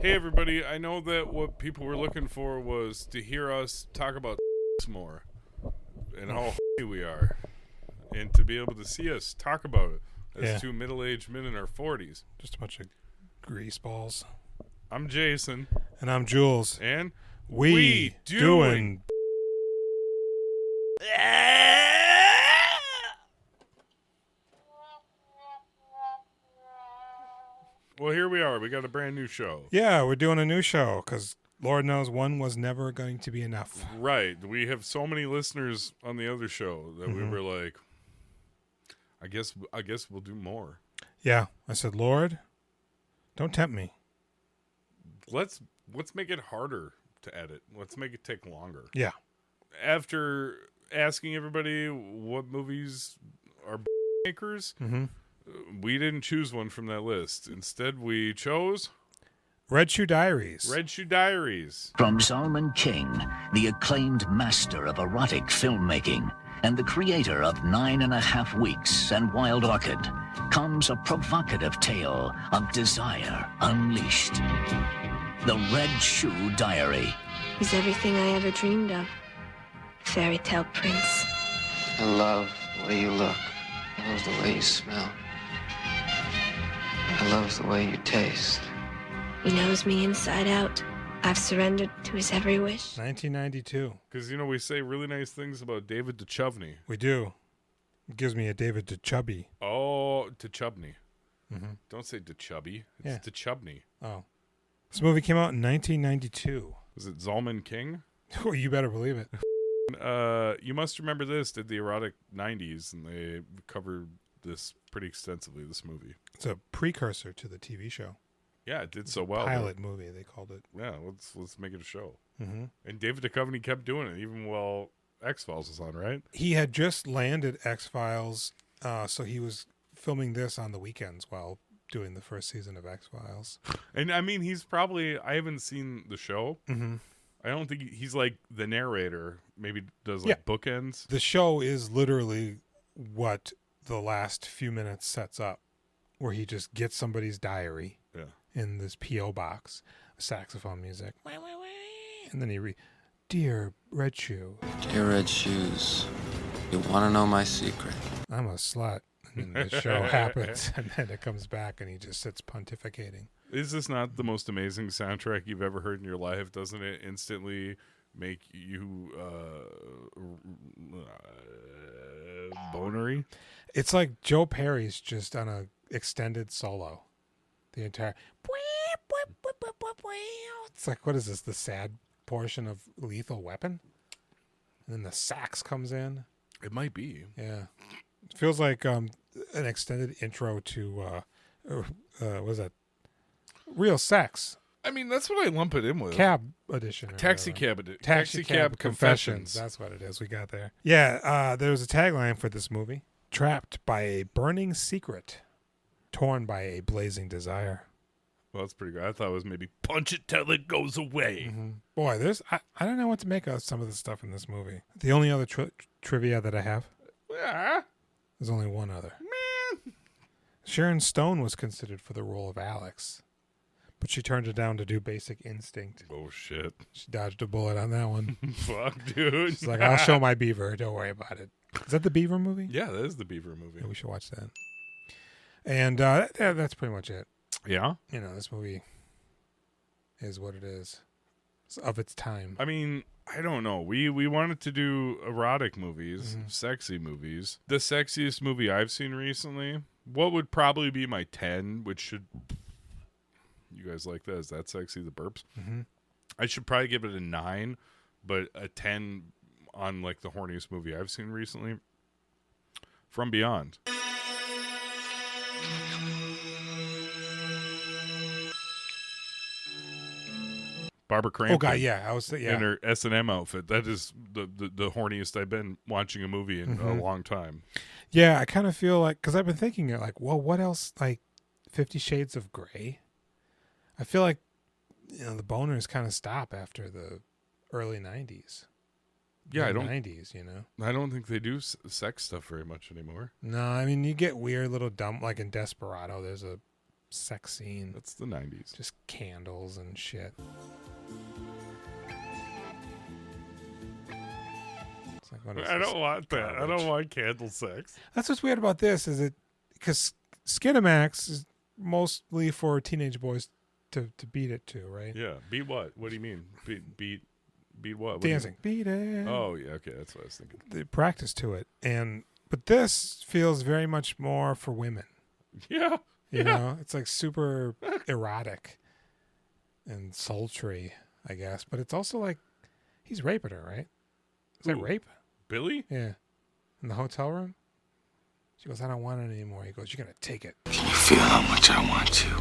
Hey everybody, I know that what people were looking for was to hear us talk about more and how we are, and to be able to see us talk about it as two middle-aged men in our 40s. Just a bunch of grease balls. I'm Jason. And I'm Jules. And we doing. Well, here we are. We got a brand new show. Yeah, we're doing a new show because Lord knows one was never going to be enough. Right. We have so many listeners on the other show that we were like, I guess we'll do more. Yeah. I said, Lord, don't tempt me. Let's make it harder to edit. Let's make it take longer. Yeah. After asking everybody what movies are makers, we didn't choose one from that list. Instead, we chose Shoe Diaries. Shoe Diaries. From Solomon King, the acclaimed master of erotic filmmaking and the creator of 9.5 Weeks and Wild Orchid, comes a provocative tale of desire unleashed. The Red Shoe Diary. He's everything I ever dreamed of. Fairy tale prince. I love the way you look. I love the way you smell. I love the way you taste. He knows me inside out. I've surrendered to his every wish. 1992. Because, we say really nice things about David Duchovny. We do. It gives me a David Duchubby. Oh, Duchovny. Don't say Duchubby. It's Duchovny. Oh. This movie came out in 1992. Was it Zalman King? Oh, you better believe it. You must remember this, did the erotic 90s, and they covered this pretty extensively, this movie. It's a precursor to the TV show. Yeah, it did so well. Pilot movie, they called it. Yeah, let's make it a show. And David Duchovny kept doing it, even while X-Files was on, right? He had just landed X-Files, so he was filming this on the weekends while doing the first season of X-Files. And, he's probably... I haven't seen the show. I don't think he's like the narrator. Maybe does bookends. The show is literally what the last few minutes sets up, where he just gets somebody's diary in this P.O. box, saxophone music, and then he Dear Red Shoe. Dear Red Shoes, you want to know my secret? I'm a slut. And then the show happens, and then it comes back, and he just sits pontificating. Is this not the most amazing soundtrack you've ever heard in your life? Doesn't it instantly make you bonery? It's like Joe Perry's just on a extended solo. The entire... It's like, what is this? The sad portion of Lethal Weapon? And then the sax comes in. It might be. Yeah. It feels like an extended intro to, what was that? Real Sex. That's what I lump it in with. Cab edition. Taxi Cab Confessions. That's what it is. We got there. Yeah, there was a tagline for this movie. Trapped by a burning secret. Torn by a blazing desire. Well, that's pretty good. I thought it was maybe punch it till it goes away. Boy, I don't know what to make of some of the stuff in this movie. The only other trivia that I have. Yeah. There's only one other. Man. Sharon Stone was considered for the role of Alex, but she turned it down to do Basic Instinct. Oh, shit. She dodged a bullet on that one. Fuck, dude. She's like, I'll show my beaver. Don't worry about it. Is that the Beaver movie? Yeah, that is the Beaver movie. Yeah, we should watch that. And that's pretty much it. Yeah? This movie is what it is. It's of its time. I don't know. We wanted to do erotic movies, sexy movies. The sexiest movie I've seen recently, what would probably be my 10, which should... You guys like that? Is that sexy, the burps? I should probably give it a 9, but a 10 on like the horniest movie I've seen recently. From Beyond. Barbara Crampton. Oh God, yeah, in her S&M outfit. That is the horniest I've been watching a movie in a long time. Yeah, I kind of feel like, because I've been thinking like, well, what else? Like 50 Shades of Grey. I feel like the boners kind of stop after the early 90s. Yeah, I don't. 90s, I don't think they do sex stuff very much anymore. No, you get weird little dumb, like in Desperado. There's a sex scene. That's the 90s. Just candles and shit. It's like, what is I this don't want that. I garbage? don't want candle sex. That's what's weird about this is it because Skinamax is mostly for teenage boys to beat it to, right? Yeah. Beat what? What do you mean? Beat what? What do you Dancing. Beat it. mean? Oh, yeah. Okay. That's what I was thinking. The practice to it. But this feels very much more for women. Yeah. You know, it's like super erotic and sultry, I guess. But it's also like he's raping her, right? Is that Who? rape? Billy? Yeah. In the hotel room? She goes, I don't want it anymore. He goes, you're going to take it. Can you feel how much I want you?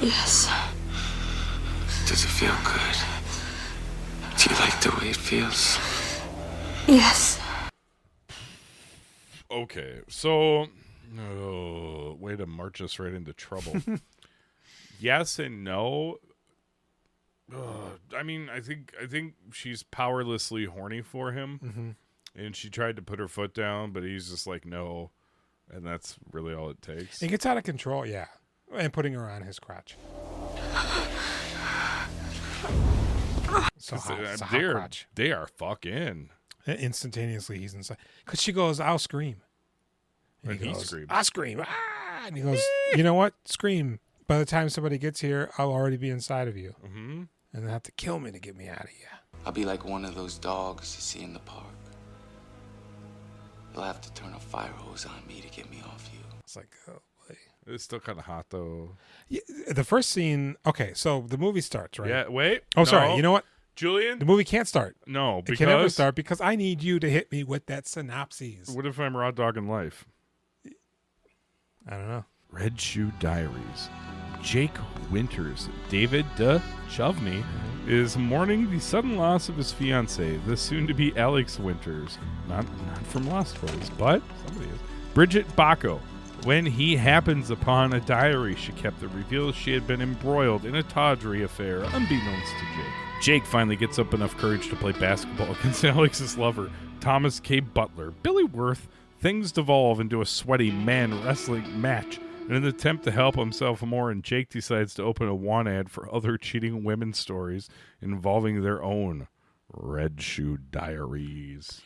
Yes. Does it feel good? Do you like the way it feels? Yes. Okay. So, way to march us right into trouble. Yes and no. I mean, I think she's powerlessly horny for him, and she tried to put her foot down, but he's just like no, and that's really all it takes. It gets out of control, yeah. And putting her on his crotch. So hot, it's a hot crotch. They are fucking. And instantaneously, he's inside. Because she goes, I'll scream. And he goes, screams. I'll scream. Ah! And he goes, you know what? Scream. By the time somebody gets here, I'll already be inside of you. Mm-hmm. And they'll have to kill me to get me out of you. I'll be like one of those dogs you see in the park. You'll have to turn a fire hose on me to get me off you. It's like, oh, boy. It's still kind of hot though. Yeah, the first scene, okay, so the movie starts, right? Yeah. Wait. Oh, no. sorry. You know what? Julian. The movie can't start. No, It because can never start because I need you to hit me with that synopsis. what if I'm raw dogging life? I don't know. Red Shoe Diaries. Jake Winters, David Duchovny, is mourning the sudden loss of his fiancée, the soon-to-be Alex Winters. Not from Lost Boys, but somebody is. Bridget Bacco. When he happens upon a diary she kept that reveals she had been embroiled in a tawdry affair, unbeknownst to Jake. Jake finally gets up enough courage to play basketball against Alex's lover, Thomas K. Butler. Billy Worth. Things devolve into a sweaty man wrestling match. In an attempt to help himself more, and Jake decides to open a want ad for other cheating women's stories involving their own Red Shoe Diaries.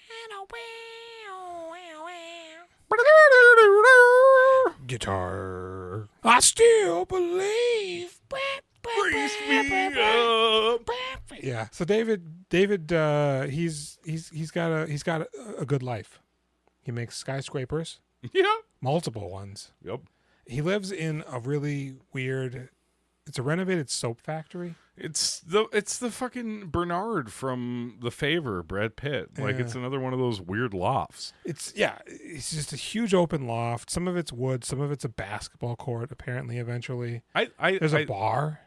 Guitar. I still believe. Raise me up. Yeah. So David, he's got a good life. He makes skyscrapers, Yeah. multiple ones. Yep. He lives in a really weird. It's a renovated soap factory. It's the fucking Bernard from The Favor, Brad Pitt. Like Yeah. it's another one of those weird lofts. It's just a huge open loft. Some of it's wood, some of it's a basketball court. Apparently, eventually, there's a bar.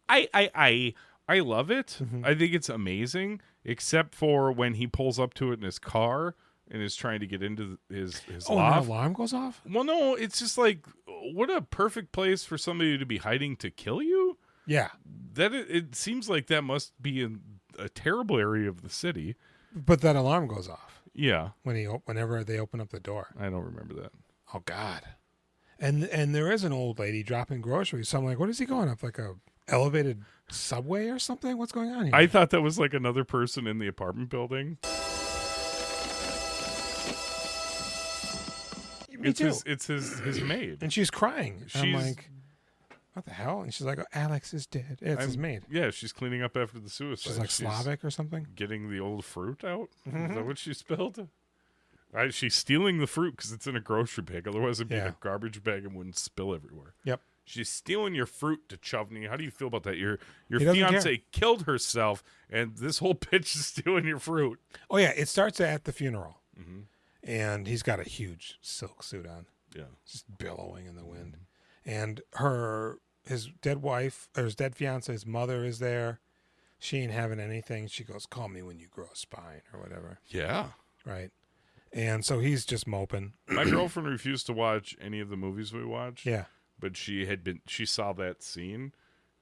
I love it. Mm-hmm. I think it's amazing, except for when he pulls up to it in his car and is trying to get into his Oh, and loft. the alarm goes off. Well, no, it's just like what a perfect place for somebody to be hiding to kill you. Yeah, That it seems like that must be in a terrible area of the city. but that alarm goes off Yeah, whenever they open up the door. I don't remember that. Oh God! And there is an old lady dropping groceries. So I'm like, what is he going up, like a elevated subway or something? What's going on here? I thought that was like another person in the apartment building. Me too. It's his maid. And she's crying. And I'm She's- like, what the hell? And she's like, oh, Alex is dead. It's his maid. Yeah, she's cleaning up after the suicide. She's like Slavic or something. Getting the old fruit out. Mm-hmm. Is that what she spilled? She's stealing the fruit because it's in a grocery bag. Otherwise, it'd be in Yeah. a garbage bag and wouldn't spill everywhere. Yep. She's stealing your fruit, Duchovny. How do you feel about that? Your He doesn't fiance care. killed herself, and this whole bitch is stealing your fruit. Oh yeah, it starts at the funeral, Mm-hmm. and he's got a huge silk suit on, Yeah. just billowing in the wind. And his dead wife, or his dead fiance's mother is there. She ain't having anything. She goes, "Call me when you grow a spine," or whatever. Yeah. Right. And so he's just moping. My girlfriend refused to watch any of the movies we watched. Yeah. But she saw that scene,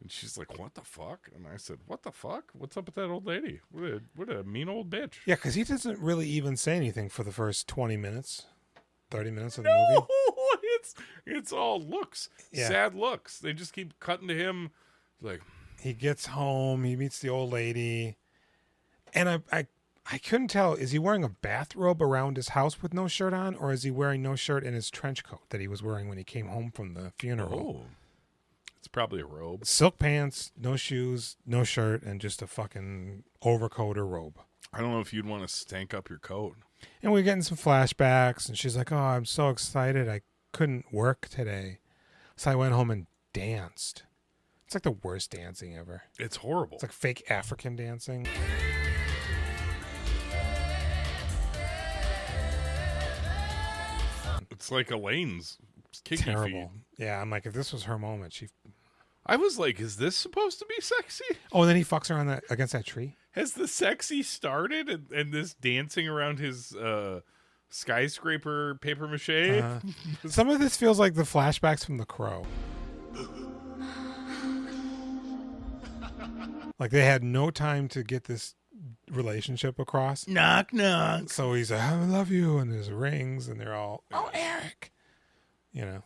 and she's like, "What the fuck?" And I said, "What the fuck? What's up with that old lady? What a mean old bitch." Yeah, because he doesn't really even say anything for the first 20 minutes, 30 minutes of the movie. No, It's all looks, Yeah. sad looks. They just keep cutting to him, like He gets home. He meets the old lady, and I couldn't tell. Is he wearing a bathrobe around his house with no shirt on, or is he wearing no shirt in his trench coat that he was wearing when he came home from the funeral? oh, it's probably a robe. Silk pants, no shoes, no shirt, and just a fucking overcoat or robe. I don't know if you'd want to stank up your coat. And we're getting some flashbacks, and she's like, "Oh, I'm so excited. I couldn't work today, so I went home and danced." It's like the worst dancing ever. It's horrible. It's like fake African dancing. It's like Elaine's kinky Terrible. feet. Yeah, I'm like, if this was her moment, she. I was like, is this supposed to be sexy? Oh, and then he fucks her on that against that tree. Has the sexy started and this dancing around his skyscraper paper mache? Some of this feels like the flashbacks from The Crow. Like they had no time to get this relationship across. Knock, knock. So he's like, I love you, and there's rings, and they're all, oh, Eric. You know.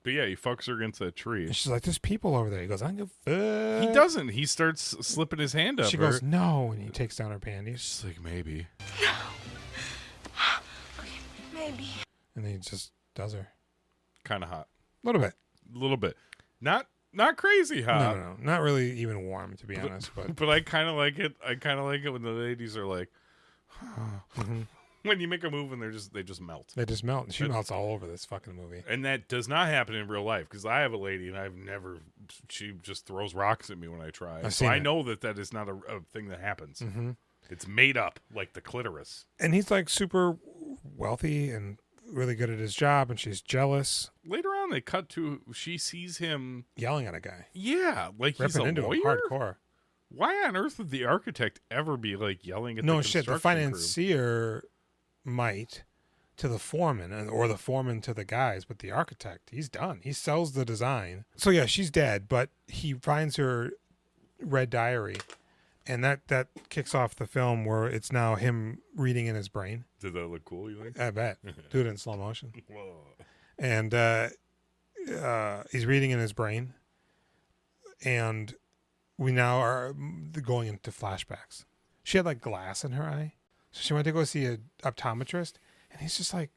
But yeah, he fucks her against that tree. And she's like, there's people over there. He goes, I don't give a fuck. He doesn't. He starts slipping his hand up. She her. goes, no, and he takes down her panties. She's like, maybe. Maybe. And he just does her. Kind of hot. A little bit. A little bit. Not crazy hot. No. Not really even warm, to be honest. But But I kind of like it. I kind of like it when the ladies are like, when you make a move and they just melt. they just melt. And she melts all over this fucking movie. And that does not happen in real life because I have a lady and she just throws rocks at me when I try. I've So seen I it. know that is not a thing that happens. Mm-hmm. It's made up like the clitoris. And he's like super wealthy and really good at his job, and she's jealous. Later on, they cut to she sees him Yelling at a guy. Yeah, like he's Ripping a into lawyer. him hardcore. Why on earth would the architect ever be like yelling at No the shit. The construction crew? financier might to the foreman, or the foreman to the guys, but the architect, he's done. He sells the design. So yeah, she's dead, but he finds her red diary, and that kicks off the film where it's now him reading in his brain. Did that look cool, you think? I bet. Do it in slow motion. Whoa. And he's reading in his brain, and we now are going into flashbacks. She had like glass in her eye, so she went to go see an optometrist, and he's just like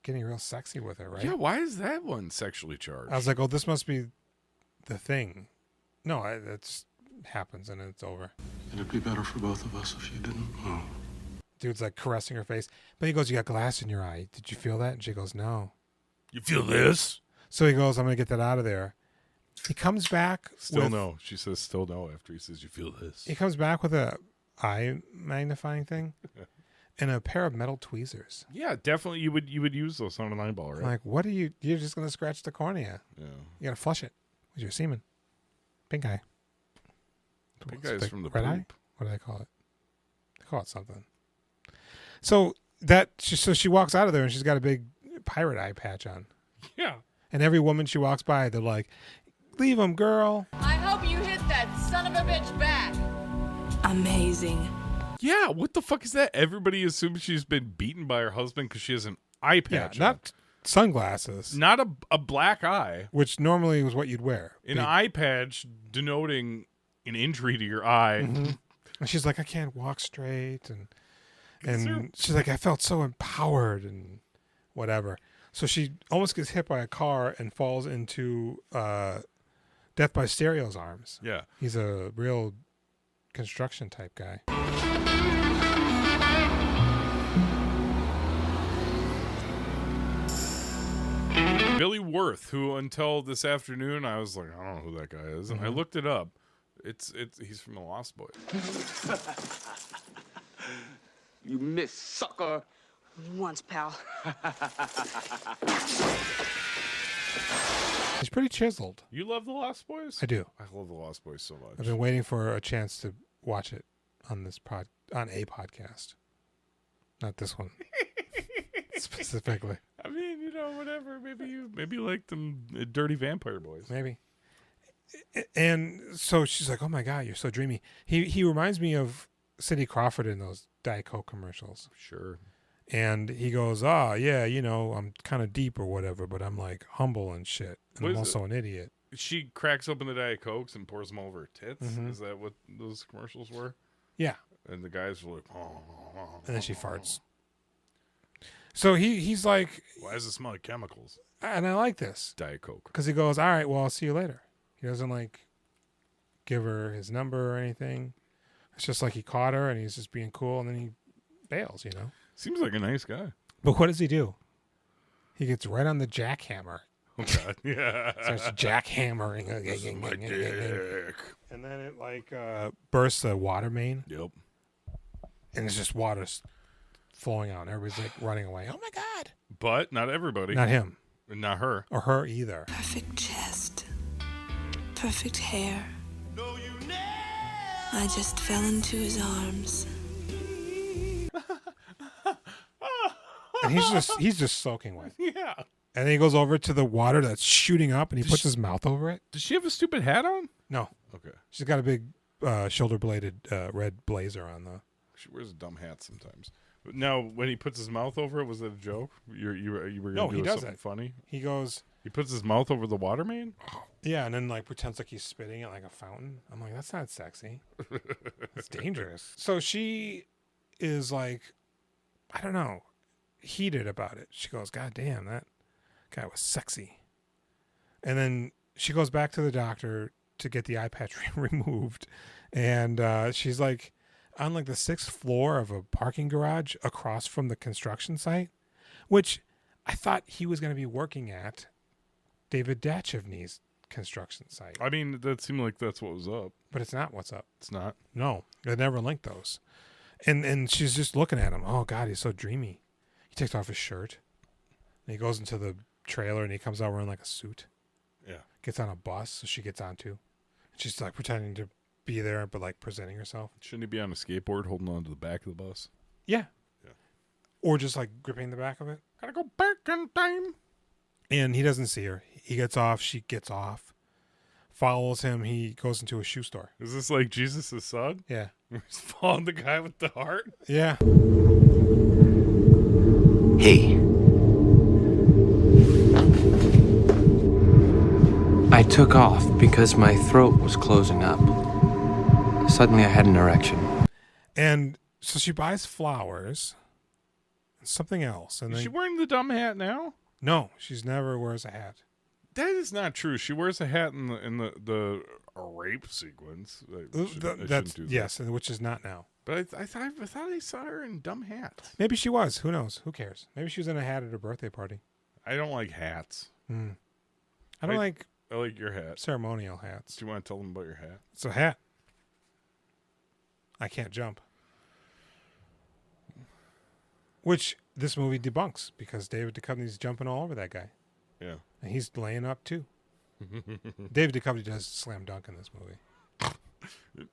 getting real sexy with her, right? Yeah, why is that one sexually charged? I was like, oh, this must be the thing. No, that just happens and it's over. It'd be better for both of us if you didn't. Oh. Dude's like caressing her face, but he goes, you got glass in your eye. Did you feel that? And she goes, no. You feel this? So he goes, I'm going to get that out of there. He comes back. Still no. She says still no after he says you feel this. He comes back with a eye magnifying thing and a pair of metal tweezers. Yeah, definitely you would use those on an eyeball, right? I'm like, what are you? You're just going to scratch the cornea. Yeah. You got to flush it with your semen. Pink eye. Pink eye is from the red eye? poop. What do they call it? They call it something. So she walks out of there and she's got a big pirate eye patch on. Yeah. And every woman she walks by, they're like, leave him, girl. I hope you hit that son of a bitch back. Amazing. Yeah, what the fuck is that? Everybody assumes she's been beaten by her husband because she has an eye patch. Not sunglasses. Not a black eye. Which normally was what you'd wear. An eye patch denoting an injury to your eye. Mm-hmm. And she's like, I can't walk straight. And she's like, I felt so empowered and whatever. So she almost gets hit by a car and falls into Death by Stereo's arms. Yeah. He's a real construction type guy. Billy Worth, who until this afternoon I was like, I don't know who that guy is. And I looked it up. He's from The Lost Boys. You miss, sucker. Once, pal. He's pretty chiseled. You love The Lost Boys? I do. I love The Lost Boys so much. I've been waiting for a chance to watch it on on a podcast. Not this one. Specifically. I mean, whatever. Maybe you like them Dirty Vampire Boys. Maybe. And so she's like, oh my God, you're so dreamy. He reminds me of Cindy Crawford in those Diet Coke commercials. Sure. And he goes, "Oh, yeah, I'm kind of deep or whatever, but I'm like humble and shit. And What I'm is also an idiot." She cracks open the Diet Cokes and pours them over her tits. Mhm. Is that what those commercials were? Yeah. And the guys were like, oh. And then she farts. So he's like, why does it smell like chemicals? and I like this. Diet Coke. Because he goes, "All right, well, I'll see you later." He doesn't like give her his number or anything. It's just like he caught her and he's just being cool, and then he bails, Seems like a nice guy. But what does he do? He gets right on the jackhammer. Oh, God. Yeah. Starts jackhammering. This is my dick. And then it bursts the water main. Yep. And it's just water flowing out. And everybody's like running away. Oh my God. But not everybody. Not him. And not her. Or her either. Perfect chest. Perfect hair. I just fell into his arms. And he's just soaking wet. Yeah. And then he goes over to the water that's shooting up, and he puts his mouth over it. Does she have a stupid hat on? No. Okay. She's got a big shoulder-bladed red blazer on, though. She wears a dumb hat sometimes. But now, when he puts his mouth over it, was that a joke? You were going to do something funny? He goes... He puts his mouth over the water main? Yeah, and then pretends like he's spitting it like a fountain. I'm like, that's not sexy. It's dangerous. So she is like, I don't know, heated about it. She goes, "God damn, that guy was sexy." And then she goes back to the doctor to get the eye patch removed. And she's like on the 6th floor of a parking garage across from the construction site, which I thought he was going to be working at David Dachevny's construction site. I mean, that seemed like that's what was up. But it's not what's up. It's not. No, they never linked those. And she's just looking at him. Oh, God, he's so dreamy. He takes off his shirt. And he goes into the trailer, and he comes out wearing a suit. Yeah. Gets on a bus, so she gets on too. She's pretending to be there, but presenting herself. Shouldn't he be on a skateboard holding on to the back of the bus? Yeah. Yeah. Or just gripping the back of it. Gotta go back in time. And he doesn't see her. He gets off. She gets off. Follows him. He goes into a shoe store. Is this like Jesus' son? Yeah. He's following the guy with the heart? Yeah. Hey. I took off because my throat was closing up. Suddenly I had an erection. And so she buys flowers and something else. And Is then, she wearing the dumb hat now? No, she's never wears a hat. That is not true. She wears a hat in the rape sequence. Yes, which is not now. But I thought I saw her in dumb hat. Maybe she was. Who knows? Who cares? Maybe she was in a hat at her birthday party. I don't like hats. I don't like I like your hat. ceremonial hats. Do you want to tell them about your hat? It's a hat. I can't jump. Which this movie debunks because David Duchovny's jumping all over that guy. Yeah. And he's laying up too. David Duchovny does slam dunk in this movie.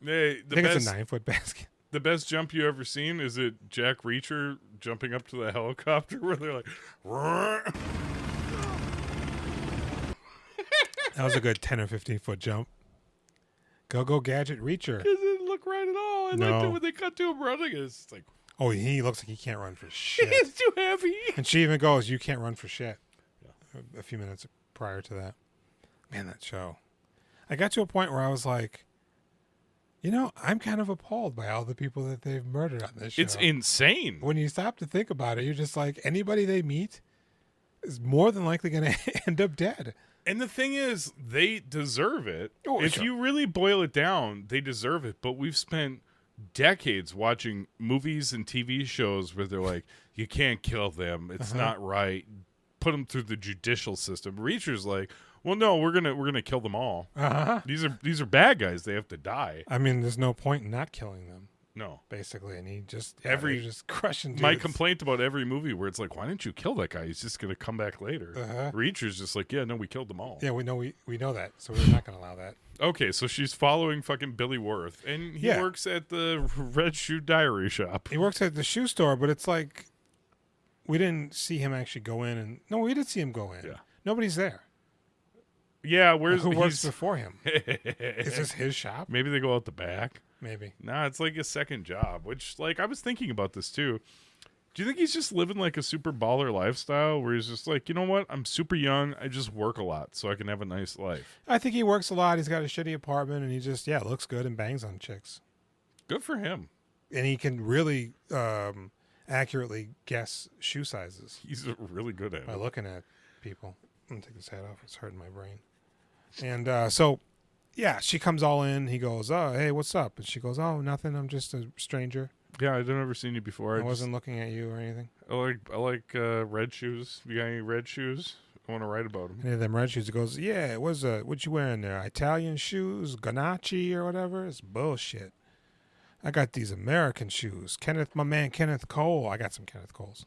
Hey, I think it's a 9-foot basket. The best jump you ever seen is it Jack Reacher jumping up to the helicopter where they're like, That was a good 10 or 15-foot jump. Go Gadget Reacher. It didn't look right at all. I liked it when they cut to him running. It's like, oh, he looks like he can't run for shit. he's too heavy. And she even goes, "You can't run for shit." Yeah. A few minutes prior to that. Man, that show. I got to a point where I was like, I'm kind of appalled by all the people that they've murdered on this show. It's insane. When you stop to think about it, you're just like, anybody they meet is more than likely going to end up dead. And the thing is, they deserve it. Oh, if sure. you really boil it down, they deserve it. But we've spent decades watching movies and TV shows where they're like, you can't kill them. It's not right. Put them through the judicial system. Reacher's like, well, no, we're gonna kill them all. These are bad guys. They have to die. I mean, there's no point in not killing them. No, basically, and he just they're just crushing dudes. My complaint about every movie where it's like, why didn't you kill that guy? He's just gonna come back later. Reacher's just like, yeah, no, we killed them all. Yeah, we know that, so we're not gonna allow that. Okay, so she's following fucking Billy Worth, and he works at the Red Shoe Diary shop. He works at the shoe store, but it's like we didn't see him actually go in, and no, we did see him go in. Yeah, nobody's there. Yeah, who works before him? Is this his shop? Maybe they go out the back. Maybe. Nah, it's like a second job, which, like, I was thinking about this too. Do you think he's just living like a super baller lifestyle where he's just like, you know what? I'm super young. I just work a lot so I can have a nice life. I think he works a lot. He's got a shitty apartment, and he just looks good and bangs on chicks. Good for him. And he can really accurately guess shoe sizes. He's really good at it. By looking at people. I'm going to take this hat off. It's hurting my brain. And so, yeah, she comes all in. He goes, oh, hey, what's up? And she goes, oh, nothing. I'm just a stranger. Yeah, I've never seen you before. I wasn't looking at you or anything. I like red shoes. You got any red shoes? I want to write about them. Any of them red shoes? He goes, yeah, it was what you wearing there? Italian shoes? Ganacci or whatever? It's bullshit. I got these American shoes. My man Kenneth Cole. I got some Kenneth Coles.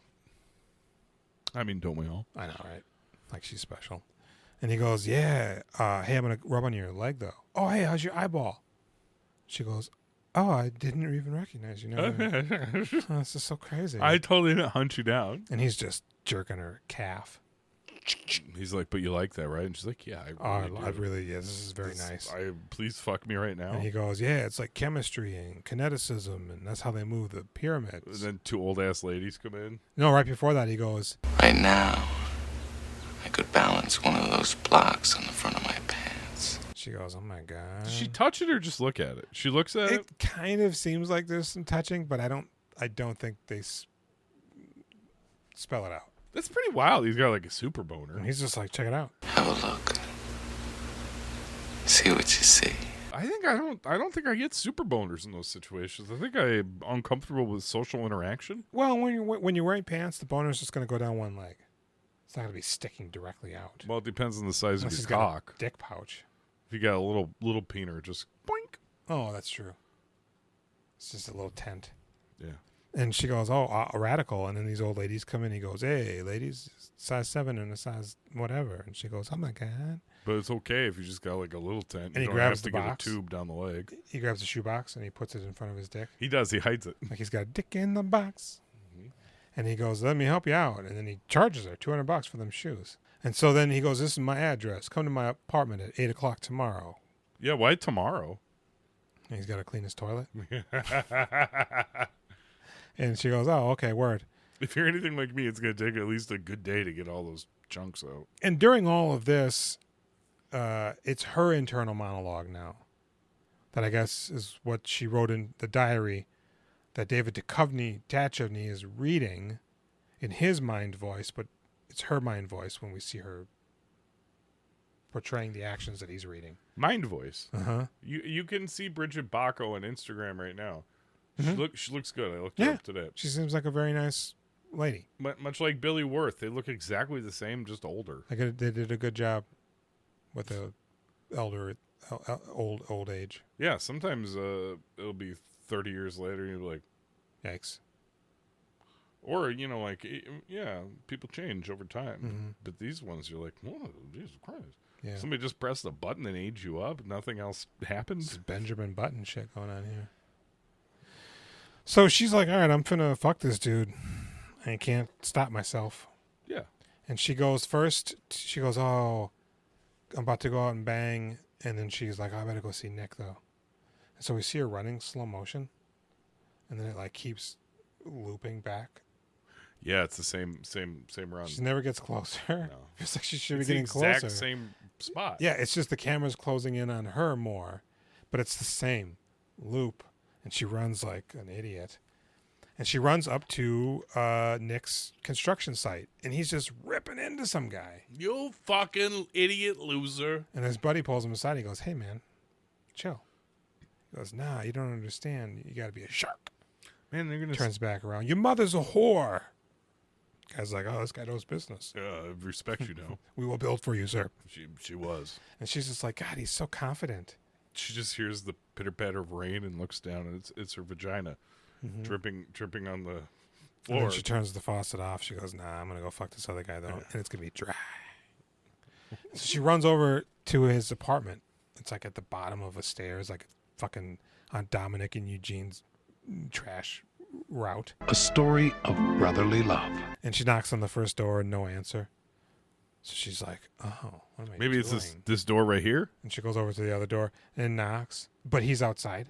I mean, don't we all? I know, right? Like she's special. And he goes, yeah, hey, I'm going to rub on your leg, though. Oh, hey, how's your eyeball? She goes, oh, I didn't even recognize you. Oh, this is so crazy. I totally didn't hunt you down. And he's just jerking her calf. He's like, but you like that, right? And she's like, yeah, I really do. This is very nice. Please fuck me right now. And he goes, yeah, it's like chemistry and kineticism, and that's how they move the pyramids. And then two old-ass ladies come in. No, right before that, he goes, right now, I could balance one of those blocks on the front of my pants. She goes, oh my God. Does she touch it or just look at it? She looks at it. It kind of seems like there's some touching, but I don't think they spell it out. That's pretty wild. He's got like a super boner. And he's just like, check it out. Have a look. See what you see. I don't think I get super boners in those situations. I think I'm uncomfortable with social interaction. Well, when you're wearing pants, the boner's just going to go down one leg. It's not going to be sticking directly out. Well, it depends on the size Unless of your cock. Dick pouch. If you got a little peener, just boink. Oh, that's true. It's just a little tent. Yeah. And she goes, oh, a radical. And then these old ladies come in. He goes, hey, ladies, size 7 and a size whatever. And she goes, oh, my God. But it's okay if you just got like a little tent. And you he grabs have to get a tube down the leg. He grabs the shoe box and he puts it in front of his dick. He does. He hides it. Like he's got a dick in the box. Mm-hmm. And he goes, let me help you out. And then he charges her $200 for them shoes. And so then he goes, this is my address. Come to my apartment at 8 o'clock tomorrow. Yeah, why tomorrow? And he's got to clean his toilet. And she goes, oh, okay, word. If you're anything like me, it's going to take at least a good day to get all those chunks out. And during all of this, it's her internal monologue now. That I guess is what she wrote in the diary that David Duchovny is reading in his mind voice, but it's her mind voice when we see her portraying the actions that he's reading. Mind voice. Uh-huh. You can see Bridget Bacco on Instagram right now. Mm-hmm. She looks good. I looked her up today. She seems like a very nice lady. Much like Billy Wirth. They look exactly the same, just older. They did a good job with the old age. Yeah, sometimes it'll be 30 years later and you'll be like, yikes. Or, like, yeah, people change over time. Mm-hmm. But these ones, you're like, oh, Jesus Christ. Yeah. Somebody just pressed a button and age you up. Nothing else happened. This Benjamin Button shit going on here. So she's like, all right, I'm finna fuck this dude. I can't stop myself. Yeah. And she goes first. She goes, oh, I'm about to go out and bang. And then she's like, oh, I better go see Nick, though. And so we see her running slow motion. And then it, like, keeps looping back. Yeah, it's the same run. She never gets closer. No. It's like she should it's be getting the exact closer. Same spot. Yeah, it's just the camera's closing in on her more. But it's the same loop. And she runs like an idiot. And she runs up to Nick's construction site. And he's just ripping into some guy. You fucking idiot loser. And his buddy pulls him aside. He goes, hey, man, chill. He goes, nah, you don't understand. You got to be a shark. Man, they're going to... Turns back around. Your mother's a whore. Guy's like, oh, this guy knows business. Respect you know. We will build for you, sir. She was. And she's just like, God, he's so confident. She just hears the pitter-patter of rain and looks down, and it's her vagina dripping on the floor. And then she turns the faucet off. She goes, nah, I'm going to go fuck this other guy, though. And it's going to be dry. So she runs over to his apartment. It's like at the bottom of a stairs, like fucking on Dominic and Eugene's trash route. A story of brotherly love. And she knocks on the first door and no answer. So she's like, oh, what am I Maybe doing? it's this door right here? And she goes over to the other door and knocks. But he's outside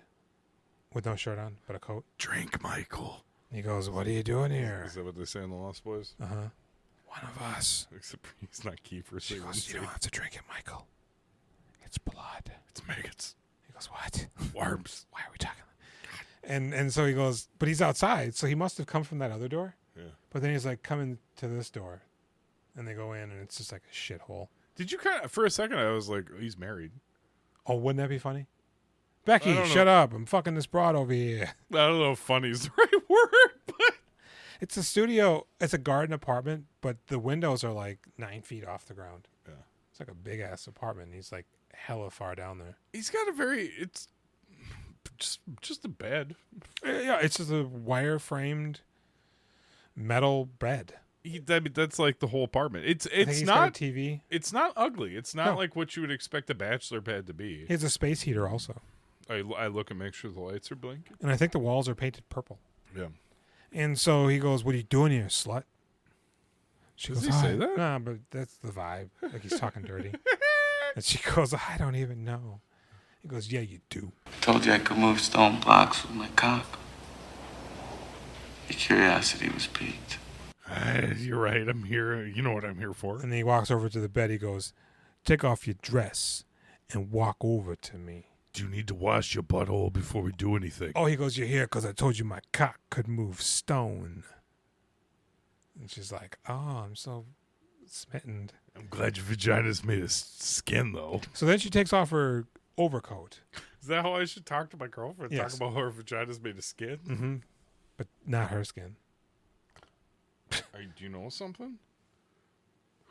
with no shirt on, but a coat. Drink, Michael. He goes, "What are you doing here?" Is that what they say in the Lost Boys? Uh huh. One of us. Except he's not Kiefer. She goes, "You don't have to drink it, Michael. It's blood. It's maggots. He goes, "What? Worms. Why are we talking?" And so he goes, but he's outside, so he must have come from that other door. Yeah. But then he's like, come into this door, and they go in, and it's just like a shithole. Did you kind of, for a second, I was like, he's married. Oh, wouldn't that be funny? Becky, shut up! I'm fucking this broad over here. I don't know if funny is the right word, but it's a studio. It's a garden apartment, but the windows are like 9 feet off the ground. Yeah. It's like a big ass apartment. He's like hella far down there. He's got a very, it's just a bed. Yeah, it's just a wire framed metal bed. I mean, that's like the whole apartment. It's he's not got a TV. It's not ugly. It's not like what you would expect a bachelor bed to be. He has a space heater also. I look and make sure the lights are blinking. And I think the walls are painted purple. Yeah. And so he goes, "What are you doing here, slut?" She Does goes, he say that? Nah, but that's the vibe. Like he's talking dirty. And she goes, "I don't even know." He goes, "Yeah, you do." I told you I could move stone blocks with my cock. Your curiosity was piqued. You're right. I'm here. You know what I'm here for. And then he walks over to the bed. He goes, "Take off your dress and walk over to me." Do you need to wash your butthole before we do anything? Oh, he goes, "You're here because I told you my cock could move stone." And she's like, "Oh, I'm so smitten." I'm glad your vagina's made of skin, though. So then she takes off her overcoat. Is that how I should talk to my girlfriend? Yes. Talk about how her vagina's made of skin? Mm-hmm. But not her skin. Do you know something?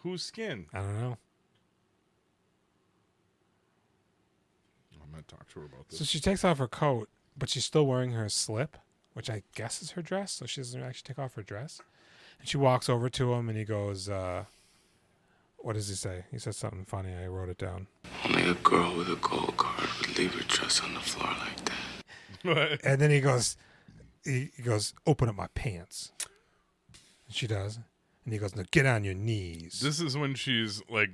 Whose skin? I don't know. I'm going to talk to her about this. So she takes off her coat, but she's still wearing her slip, which I guess is her dress. So she doesn't actually take off her dress. And she walks over to him, and he goes, what does he say? He says something funny. I wrote it down. Only a girl with a gold card would leave her dress on the floor like that. And then he goes, "Open up my pants." And she does. And he goes, "Now get on your knees." This is when she's like...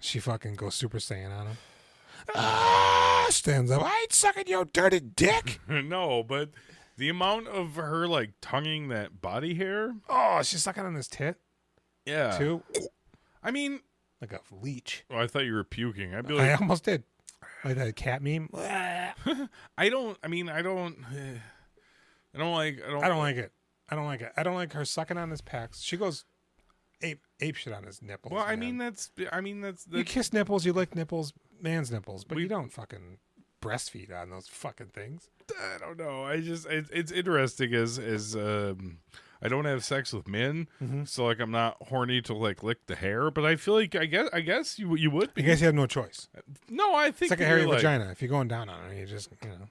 She fucking goes Super Saiyan on him. Stands up. "I ain't sucking your dirty dick." No, but the amount of her like tonguing that body hair. Oh, she's sucking on his tit. Yeah. Too. I mean, like a leech. Oh, I thought you were puking. I'd be like, I almost did. Like that cat meme. I don't like it. I don't like her sucking on his pecs. She goes ape shit on his nipples. Well, man. that's you kiss nipples, you lick nipples, man's nipples, but you don't fucking breastfeed on those fucking things. I don't know. It's interesting as I don't have sex with men, so like I'm not horny to like lick the hair, but I feel like I guess you would be. I guess you have no choice. No, I think it's like a hairy vagina. If you're going down on it, you just Well,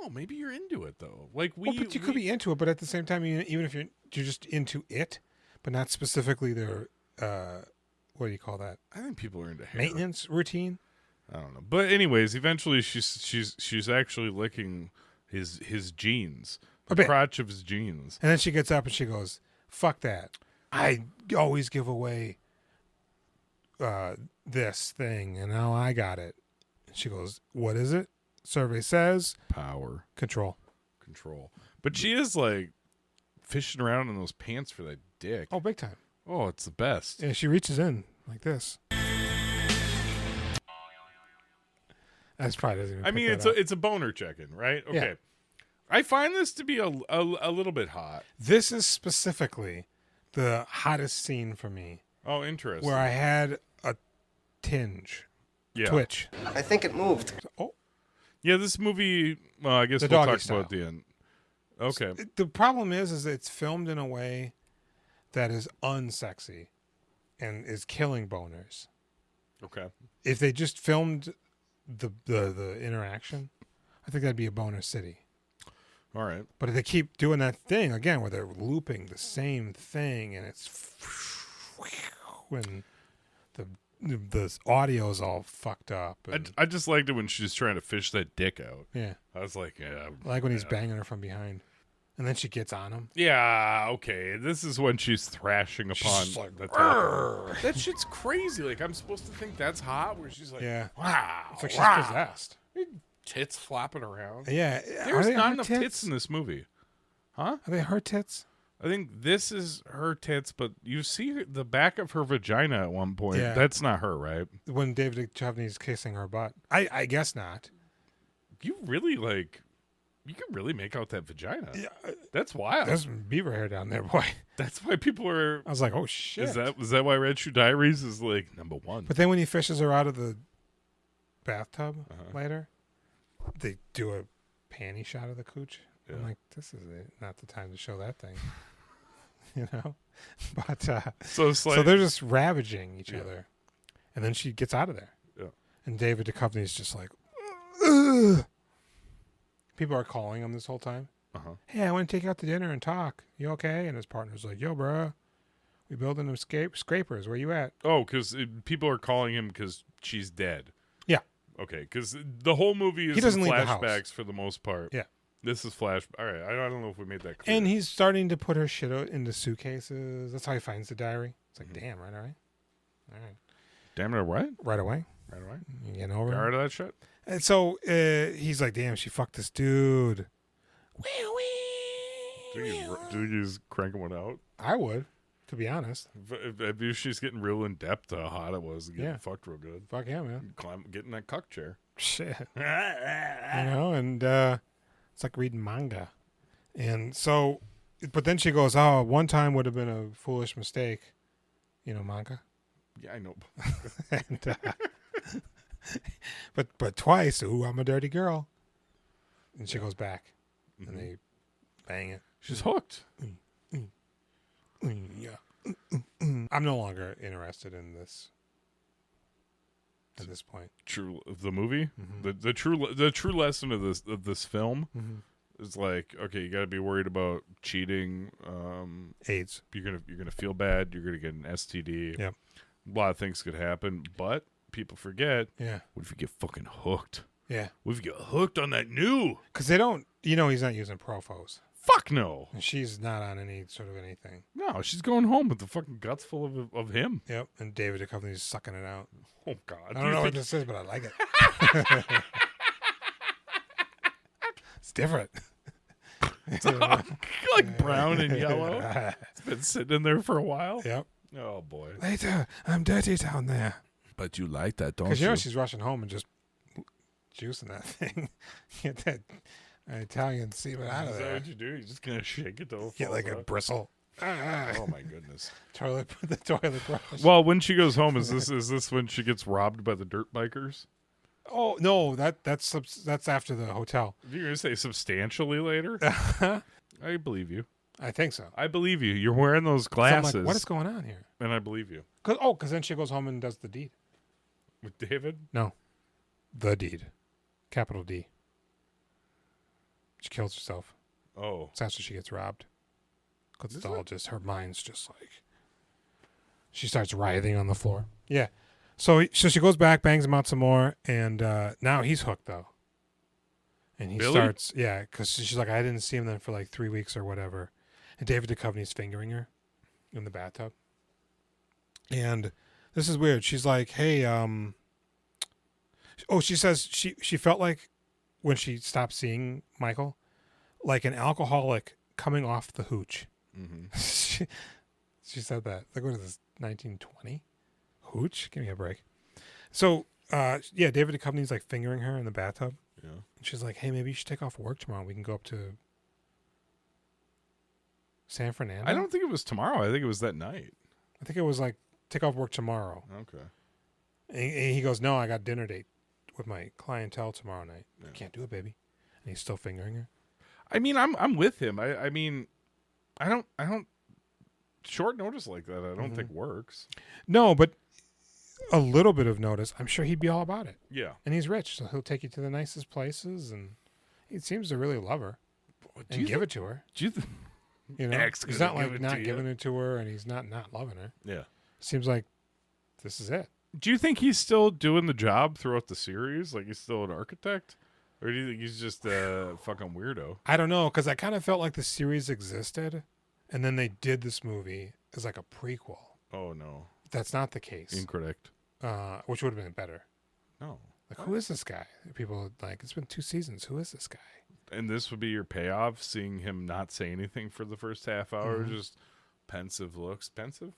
no, maybe you're into it though. Like but you could be into it, but at the same time, even if you're just into it, but not specifically their what do you call that? I think people are into hair maintenance routine. I don't know, but anyways, eventually she's actually licking his jeans, the crotch of his jeans, and then she gets up and she goes, "Fuck that! I always give away this thing, and now I got it." And she goes, "What is it?" Survey says power, control. But she is like fishing around in those pants for that dick. Oh, big time. Oh, it's the best. Yeah, she reaches in like this. That's probably doesn't even I mean, it's a boner check-in, right? Okay. Yeah. I find this to be a little bit hot. This is specifically the hottest scene for me. Oh, interesting. Where I had a twitch. I think it moved. Oh. Yeah, this movie, well, I guess we'll talk about at the end. Okay. The problem is it's filmed in a way that is unsexy and is killing boners. Okay. If they just filmed the interaction, I think that'd be a boner city. All right. But if they keep doing that thing again where they're looping the same thing and it's when the audio's all fucked up. I just liked it when she's trying to fish that dick out. Yeah. I was like, yeah. I like when he's banging her from behind. And then she gets on him. Yeah, okay. This is when she's thrashing upon she's like, the top. That shit's crazy. Like, I'm supposed to think that's hot, where she's like, yeah. Wow. It's like she's possessed. Tits flopping around. Yeah. There's not enough tits in this movie. Huh? Are they her tits? I think this is her tits, but you see the back of her vagina at one point. Yeah. That's not her, right? When David Duchovny's kissing her butt. I guess not. You really you can really make out that vagina. Yeah, that's wild. There's some beaver hair down there, boy. That's why people are. I was like, oh shit. Is that why Red Shoe Diaries is like number one? But then when he fishes her out of the bathtub later, they do a panty shot of the cooch. Yeah. I'm like, this is not the time to show that thing. You know? But so they're just ravaging each other. And then she gets out of there. Yeah. And David Duchovny's just like, ugh. People are calling him this whole time. Hey, I want to take you out to dinner and talk. You okay? And his partner's like, yo, bro, we building them scrapers. Where you at? Oh, because people are calling him because she's dead. Yeah. Okay, because the whole movie is He doesn't leave the flashbacks house. for the most part. Yeah. This is flash. All right, I don't know if we made that clear. And he's starting to put her shit out into suitcases. That's how he finds the diary. It's like, damn, right away. All right. Damn it, what? Right away. Right away. You getting over Tired of that shit? And so he's like, damn, she fucked this dude. Dude, he's cranking one out. I would, to be honest. If she's getting real in depth to how hot it was, getting fucked real good. Fuck yeah, man. Get in that cuck chair. Shit. You know, and it's like reading manga. And so, but then she goes, oh, one time would have been a foolish mistake. You know, manga? Yeah, I know. And, but twice, ooh, I'm a dirty girl. And she goes back, and they bang it. She's hooked. Yeah. I'm no longer interested in this at this point. True, the movie, the true lesson of this film is like, okay, you got to be worried about cheating, AIDS. You're gonna feel bad. You're gonna get an STD. Yep. A lot of things could happen, but people forget. Yeah. What if you get fucking hooked? Yeah. What if you get hooked on that new? Because they don't, he's not using Profos. Fuck no. And she's not on any sort of anything. No, she's going home with the fucking guts full of him. Yep. And David Duchovny's sucking it out. Oh, God. I don't know what this is, but I like it. It's different. Like brown and yellow. It's been sitting in there for a while. Yep. Oh, boy. Later, I'm dirty down there. But you like that, don't you? Because you know she's rushing home and just juicing that thing. Get that Italian semen out of Is there. that what you do? You're just going to shake it till it Get falls like a out? bristle. Oh, my goodness. The toilet brush. Well, when she goes home, is this when she gets robbed by the dirt bikers? Oh no, that's after the hotel. You're going to say substantially later? I believe you. I think so. I believe you. You're wearing those So I'm glasses. like, what is going on here? And I believe you. Because then she goes home and does the deed. With David? No, the deed, capital D. She kills herself. Oh, It's after she gets robbed. Because it's all just her mind's just like she starts writhing on the floor. Yeah. So she goes back, bangs him out some more, and now he's hooked though. And he starts, because she's like, I didn't see him then for like 3 weeks or whatever. And David Duchovny's fingering her in the bathtub. And this is weird. She's like, hey, she says she felt like when she stopped seeing Michael, like an alcoholic coming off the hooch. Mm-hmm. She said that. Like, what is this, 1920? Hooch? Give me a break. So, David Duchovny's like fingering her in the bathtub. Yeah. And she's like, hey, maybe you should take off work tomorrow. We can go up to San Fernando. I don't think it was tomorrow. I think it was that night. I think it was like, take off work tomorrow. Okay. And he goes, no, I got dinner date with my clientele tomorrow night. Yeah. I can't do it, baby. And he's still fingering her. I mean, I'm with him. I mean, I don't short notice like that. I don't think works. No, but a little bit of notice, I'm sure he'd be all about it. Yeah. And he's rich, so he'll take you to the nicest places, and he seems to really love her and give it to her. Do you think? You know, he's not like not giving it to her, and he's not loving her. Yeah. Seems like this is it. Do you think he's still doing the job throughout the series? Like he's still an architect? Or do you think he's just a fucking weirdo? I don't know, because I kind of felt like the series existed, and then they did this movie as like a prequel. Oh, no. That's not the case. Incorrect. Which would have been better. No. Like, who is this guy? People are like, it's been 2 seasons. Who is this guy? And this would be your payoff, seeing him not say anything for the first half hour, just pensive looks. Pensive?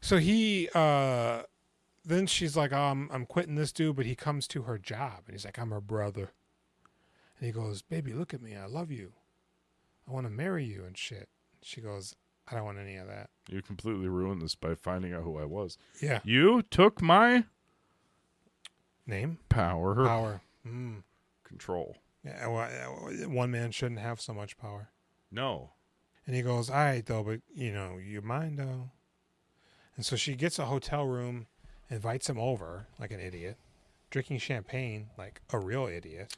So he, then she's like, I'm quitting this dude, but he comes to her job, and he's like, I'm her brother. And he goes, baby, look at me. I love you. I want to marry you and shit. She goes, I don't want any of that. You completely ruined this by finding out who I was. Yeah. You took my... Name? Power. Control. Yeah, well, one man shouldn't have so much power. No. And he goes, all right, though, but, you mind, though? And so she gets a hotel room, invites him over like an idiot, drinking champagne like a real idiot.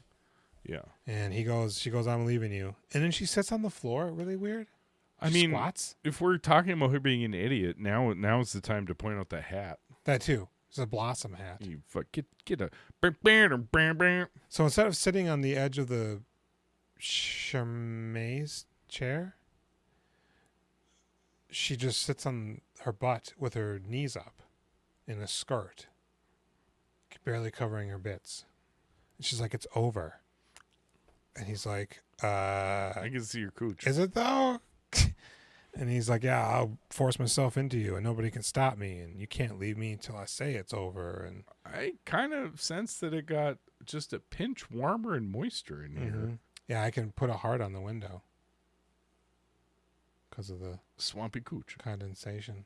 Yeah. And she goes, I'm leaving you. And then she sits on the floor, really weird. She squats. If we're talking about her being an idiot, now is the time to point out the hat. That too. It's a blossom hat. You get a... So instead of sitting on the edge of the chaise chair, she just sits on her butt with her knees up in a skirt, barely covering her bits. And she's like, it's over. And he's like, I can see your cooch. Is it though? And he's like, yeah, I'll force myself into you and nobody can stop me and you can't leave me until I say it's over. And I kind of sense that it got just a pinch warmer and moister in here. Yeah, I can put a heart on the window because of the swampy cooch condensation.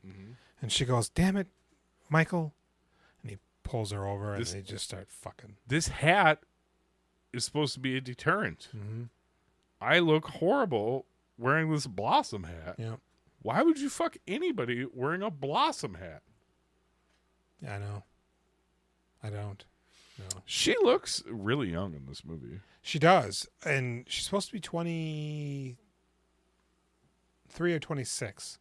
And she goes, damn it, Michael. And he pulls her over and they just start fucking. This hat is supposed to be a deterrent. I look horrible wearing this blossom hat. Yeah. Why would you fuck anybody wearing a blossom hat? Yeah, I know. I don't. No. She looks really young in this movie. She does. And she's supposed to be 23 or 26.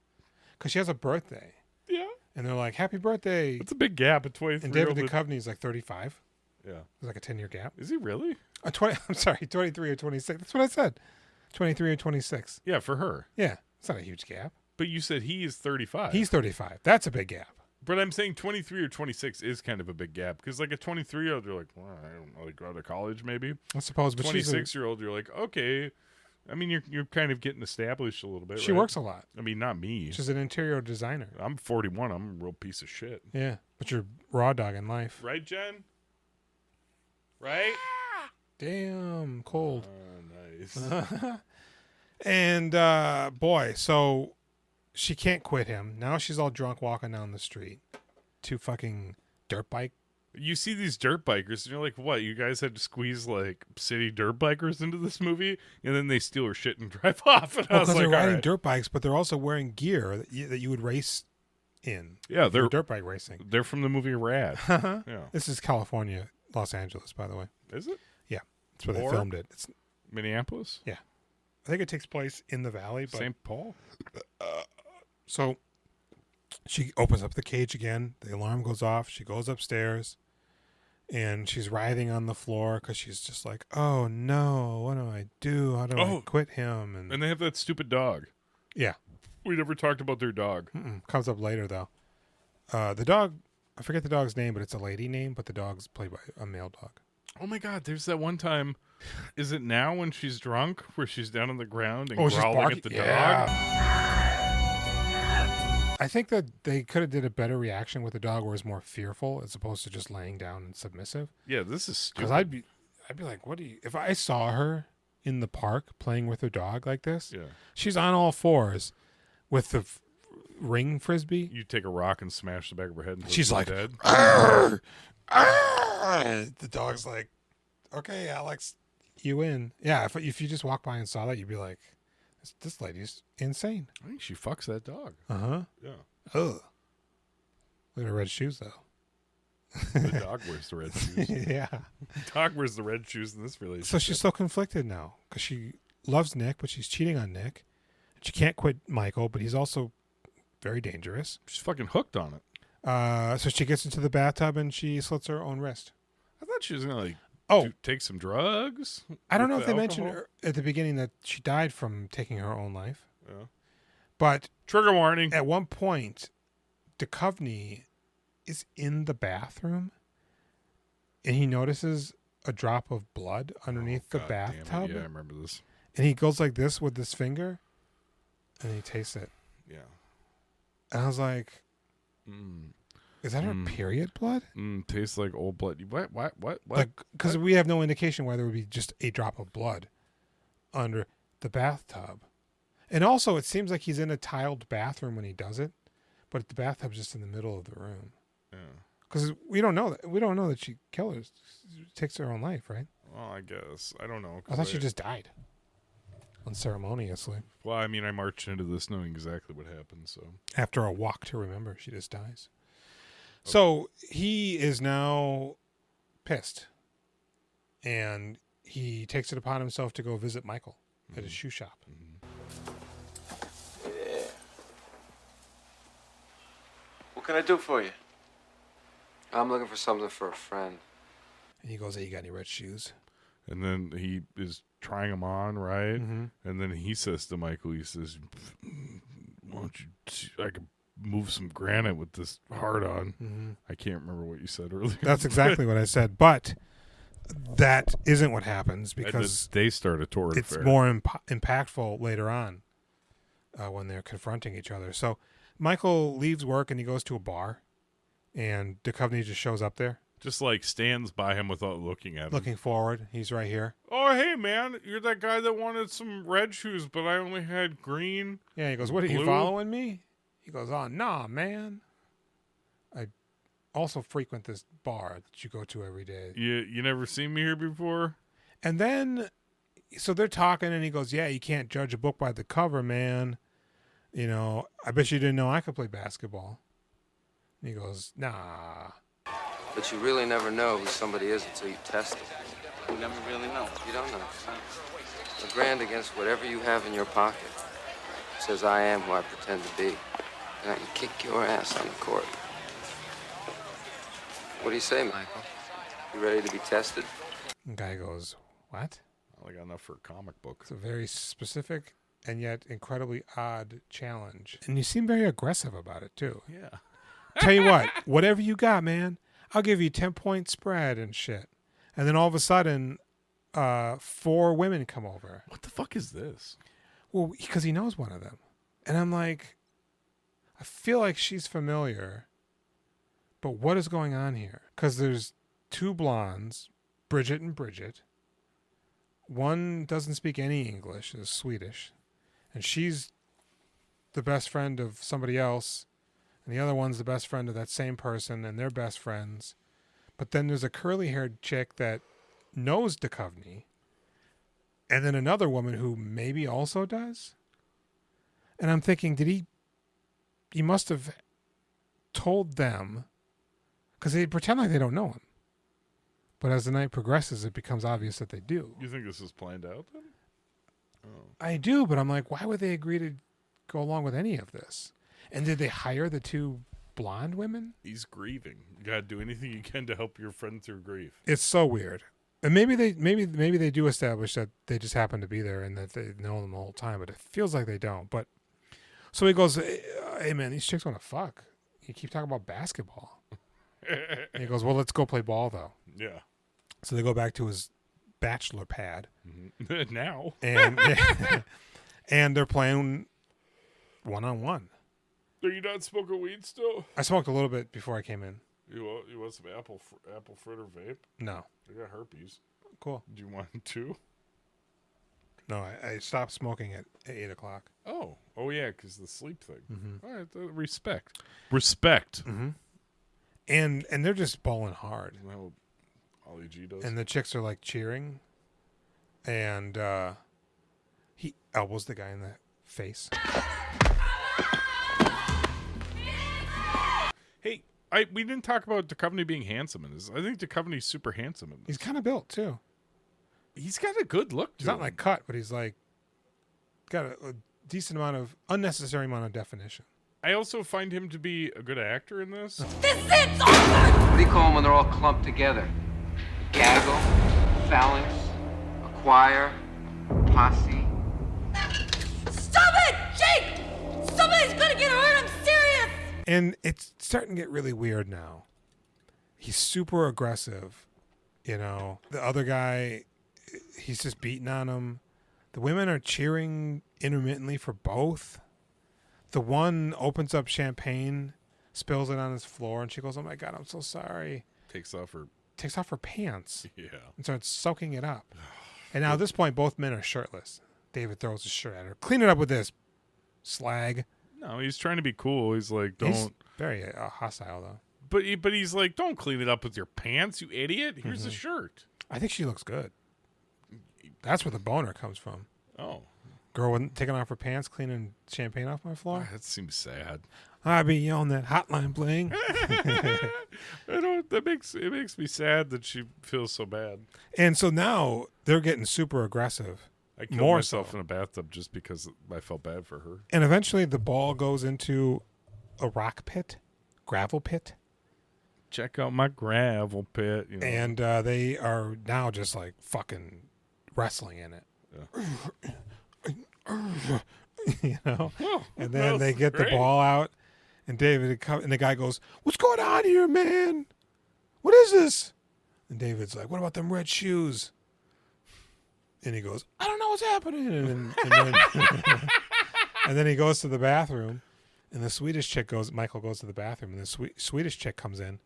Because she has a birthday. Yeah. And they're like, happy birthday. That's a big gap at 23. And David Duchovny's like 35. Yeah. It's like a 10-year gap. Is he really? I'm sorry, 23 or 26. That's what I said. 23 or 26. Yeah, for her. Yeah. It's not a huge gap. But you said he is 35. He's 35. That's a big gap. But I'm saying 23 or 26 is kind of a big gap. Because like a 23-year-old, you're like, well, I don't really go to college maybe. I suppose. But 26-year-old, you're like, okay. I mean, you're kind of getting established a little bit, She right? works a lot. I mean, not me. She's an interior designer. I'm 41. I'm a real piece of shit. Yeah. But you're raw dog in life. Right, Jen? Right? Damn, cold. Nice. And boy, so she can't quit him. Now she's all drunk walking down the street. Two fucking dirt bike. You see these dirt bikers, and you're like, what? You guys had to squeeze, like, city dirt bikers into this movie? And then they steal her shit and drive off. And I was Because like, they're riding right. dirt bikes, but they're also wearing gear that you would race in. Yeah, they're dirt bike racing. They're from the movie Rad. Yeah. This is California, Los Angeles, by the way. Is it? Yeah. That's where they filmed it. It's Minneapolis? Yeah. I think it takes place in the valley. But, St. Paul? So she opens up the cage again. The alarm goes off. She goes upstairs. And she's writhing on the floor because she's just like, oh, no, what do I do? How do I quit him? And they have that stupid dog. Yeah. We never talked about their dog. Comes up later, though. The dog, I forget the dog's name, but it's a lady name, but the dog's played by a male dog. Oh, my God. There's that one time. Is it now when she's drunk where she's down on the ground and she's growling barking at the dog? dog? I think that they could have did a better reaction with the dog where it's more fearful as opposed to just laying down and submissive. Yeah, this is stupid. Because I'd be like, what do you... If I saw her in the park playing with her dog like this, she's on all fours with the ring frisbee. You take a rock and smash the back of her head. Until She's like, dead. Arr! Arr! The dog's like, okay, Alex, you win. Yeah, if you just walk by and saw that, you'd be like, this lady's insane. I think she fucks that dog. Uh-huh. Yeah. Ugh. Look at her red shoes, though. The dog wears the red shoes. Yeah. The dog wears the red shoes in this relationship. So she's so conflicted now because she loves Nick, but she's cheating on Nick. She can't quit Michael, but he's also very dangerous. She's fucking hooked on it. So she gets into the bathtub and she slits her own wrist. I thought she was going to, like, take some drugs. I don't know if they mentioned at the beginning that she died from taking her own life. Yeah. But trigger warning. At one point, Duchovny is in the bathroom and he notices a drop of blood underneath the bathtub. Yeah, I remember this. And he goes like this with his finger, and he tastes it. Yeah. And I was like, is that her period blood? Tastes like old blood. What? Like, because we have no indication why there would be just a drop of blood under the bathtub. And also, it seems like he's in a tiled bathroom when he does it, but the bathtub's just in the middle of the room. Yeah. Because we don't know that she takes her own life, right? Well, I guess. I don't know. I thought she just died unceremoniously. Well, I mean, I marched into this knowing exactly what happened, so. After a walk to remember, she just dies. Okay. So he is now pissed. And he takes it upon himself to go visit Michael at his shoe shop. Yeah. What can I do for you? I'm looking for something for a friend. And he goes, hey, you got any red shoes? And then he is trying them on, right? Mm-hmm. And then he says to Michael, he says, why don't you, I could move some granite with this hard on. Mm-hmm. I can't remember what you said earlier. That's exactly what I said. But that isn't what happens because they start a tour. It's more impactful later on when they're confronting each other. So Michael leaves work and he goes to a bar. And Duchovny just shows up there. Just like stands by him without looking at him. Looking forward. He's right here. Oh, hey, man. You're that guy that wanted some red shoes, but I only had green. Yeah, he goes, what, are you following me? He goes, oh, nah, man. I also frequent this bar that you go to every day. You never seen me here before? And then, so they're talking, and he goes, yeah, you can't judge a book by the cover, man. You know, I bet you didn't know I could play basketball. And he goes, nah. But you really never know who somebody is until you test it. You never really know. You don't know. A grand against whatever you have in your pocket says I am who I pretend to be. And I can kick your ass on the court. What do you say, Michael? You ready to be tested? The guy goes, what? I only got enough for a comic book. It's a very specific and yet incredibly odd challenge. And you seem very aggressive about it, too. Yeah. Tell you what, whatever you got, man, I'll give you 10-point spread and shit. And then all of a sudden, 4 women come over. What the fuck is this? Well, because he knows one of them. And I'm like, I feel like she's familiar, but what is going on here? Because there's 2 blondes, Bridget and Bridget. One doesn't speak any English, is Swedish. And she's the best friend of somebody else. And the other one's the best friend of that same person, and they're best friends. But then there's a curly-haired chick that knows Duchovny, and then another woman who maybe also does. And I'm thinking, he must have told them, because they pretend like they don't know him. But as the night progresses, it becomes obvious that they do. You think this is planned out then? Oh. I do, but I'm like, why would they agree to go along with any of this? And did they hire the 2 blonde women? He's grieving. You gotta do anything you can to help your friend through grief. It's so weird. And maybe they do establish that they just happen to be there and that they know them the whole time, but it feels like they don't. But so he goes, hey man, these chicks want to fuck. You keep talking about basketball. And he goes, well, let's go play ball though. Yeah. So they go back to his bachelor pad. Mm-hmm. Now. And and they're playing 1-on-1. Are you not smoking weed still? I smoked a little bit before I came in. You want some apple fritter vape? No. I got herpes. Cool. Do you want 2? No, I stopped smoking at 8 o'clock. Oh yeah, because the sleep thing. Mm-hmm. All right, respect. Mm-hmm. And they're just bowling hard. Isn't that what Ollie G does? And the chicks are like cheering, and he elbows the guy in the face. Hey, we didn't talk about Duchovny being handsome in this. I think Duchovny's super handsome in this. He's kind of built too. He's got a good look to He's not him. like cut, but he's like got a decent amount of unnecessary amount of definition. I also find him to be a good actor in this. This is awkward! What do you call them when they're all clumped together? Gaggle, phalanx, a choir, posse. Stop it! Jake! Somebody's gonna get hurt, I'm serious! And it's starting to get really weird now. He's super aggressive, You know, the other guy, he's just beating on him. The women are cheering intermittently for both. The one opens up champagne, spills it on his floor, and she goes, "Oh my God, I'm so sorry." Takes off her pants. Yeah. And starts soaking it up. And now at this point, both men are shirtless. David throws his shirt at her. Clean it up with this, slag. No, he's trying to be cool. He's like, don't. He's very hostile, though. But he's like, don't clean it up with your pants, you idiot. Here's a shirt. I think she looks good. That's where the boner comes from. Oh. Girl taking off her pants, cleaning champagne off my floor. That seems sad. I be yelling that hotline bling. It makes me sad that she feels so bad. And so now they're getting super aggressive. I killed myself in a bathtub just because I felt bad for her. And eventually the ball goes into a rock pit, gravel pit. Check out my gravel pit. You know. And they are now just like fucking wrestling in it. Yeah. You know? Oh, and then they get great. the ball out. And the guy goes, "What's going on here, man? What is this?" And David's like, "What about them red shoes?" And he goes, "I don't know what's happening." And then he goes to the bathroom, and the Swedish chick Michael goes to the bathroom, and the Swedish chick comes in.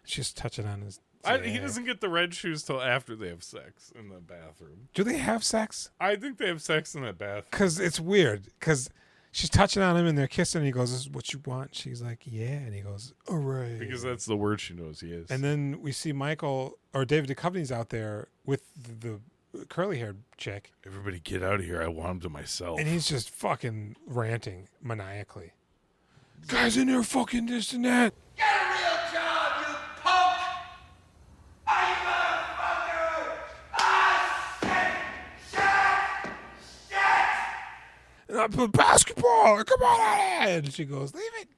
She's touching on his. He doesn't get the red shoes till after they have sex in the bathroom. Do they have sex? I think they have sex in that bathroom. Because it's weird. Because she's touching on him and they're kissing. And he goes, "This is what you want?" She's like, "Yeah." And he goes, "All right." Because that's the word she knows he is. And then we see Michael or David Duchovny's out there with the curly-haired chick. Everybody get out of here. I want him to myself. And he's just fucking ranting maniacally. "Guys in there fucking this and that. Get a real job, you punk! Are you motherfucker? Shit! And I put basketball. Come on out." And she goes, "Leave it,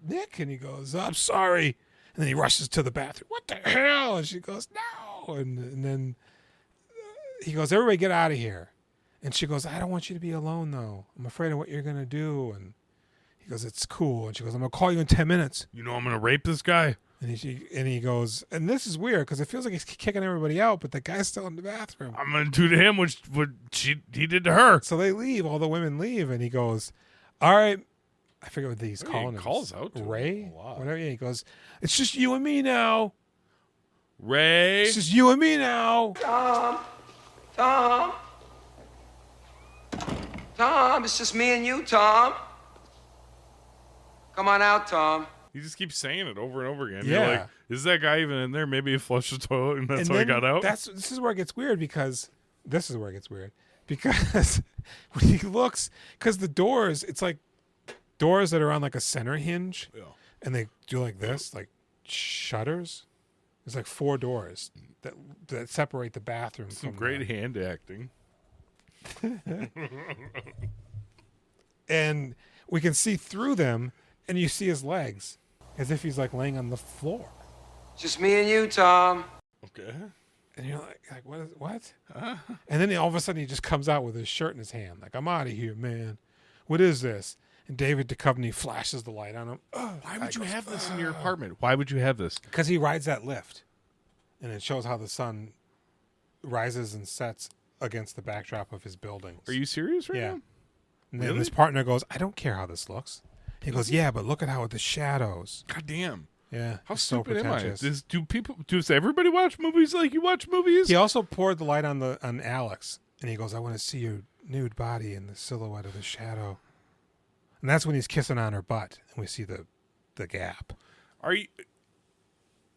Nick." And he goes, "I'm sorry." And then he rushes to the bathroom. "What the hell?" And she goes, "No." And then he goes, "Everybody get out of here." And she goes, "I don't want you to be alone, though. I'm afraid of what you're going to do." And he goes, "It's cool." And she goes, "I'm going to call you in 10 minutes. You know I'm going to rape this guy? And he goes, and this is weird because it feels like he's kicking everybody out, but the guy's still in the bathroom. I'm going to do to him what he did to her. So they leave. All the women leave. And he goes, "All right." I forget what he's calling him. He calls out to Ray? him a lot. Whatever. Yeah, he goes, "It's just you and me now. Ray. It's just you and me now." Tom, it's just me and you, Tom. Come on out, Tom. He just keeps saying it over and over again. Yeah. You're like, is that guy even in there? Maybe he flushed the toilet and that's how he got out? This is where it gets weird because when he looks, because the doors, it's like doors that are on like a center hinge. Yeah. And they do like this, like shutters. There's like 4 doors that separate the bathroom Some from great hand acting. And we can see through them, and you see his legs as if he's like laying on the floor. Just me and you, Tom. Okay. And you're like what? And then all of a sudden he just comes out with his shirt in his hand, like, "I'm out of here, man. What is this?" And David Duchovny flashes the light on him. Why would you have this in your apartment? Why would you have this? Because he rides that lift, and it shows how the sun rises and sets against the backdrop of his buildings. Are you serious right now? And then Really? his partner goes, "I don't care how this looks." He goes, "Yeah, but look at how the shadows." God damn. Yeah. How it's so stupid am I? pretentious. Does everybody watch movies like you watch movies? He also poured the light on Alex, and he goes, "I want to see your nude body in the silhouette of the shadow." And that's when he's kissing on her butt, and we see the gap. Are you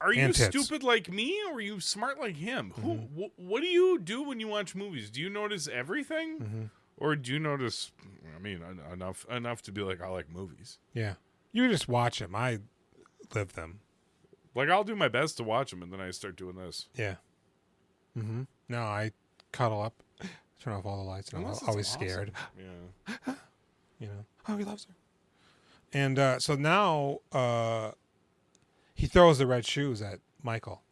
And tits. stupid like me, or are you smart like him? What do you do when you watch movies? Do you notice everything, or do you notice? I mean, enough to be like, I like movies. Yeah. You just watch them. I live them. Like, I'll do my best to watch them, and then I start doing this. Yeah. Mm-hmm. No, I cuddle up, turn off all the lights, and Unless I'm it's always awesome. scared. Yeah. You know, oh, he loves her. And so now he throws the red shoes at Michael.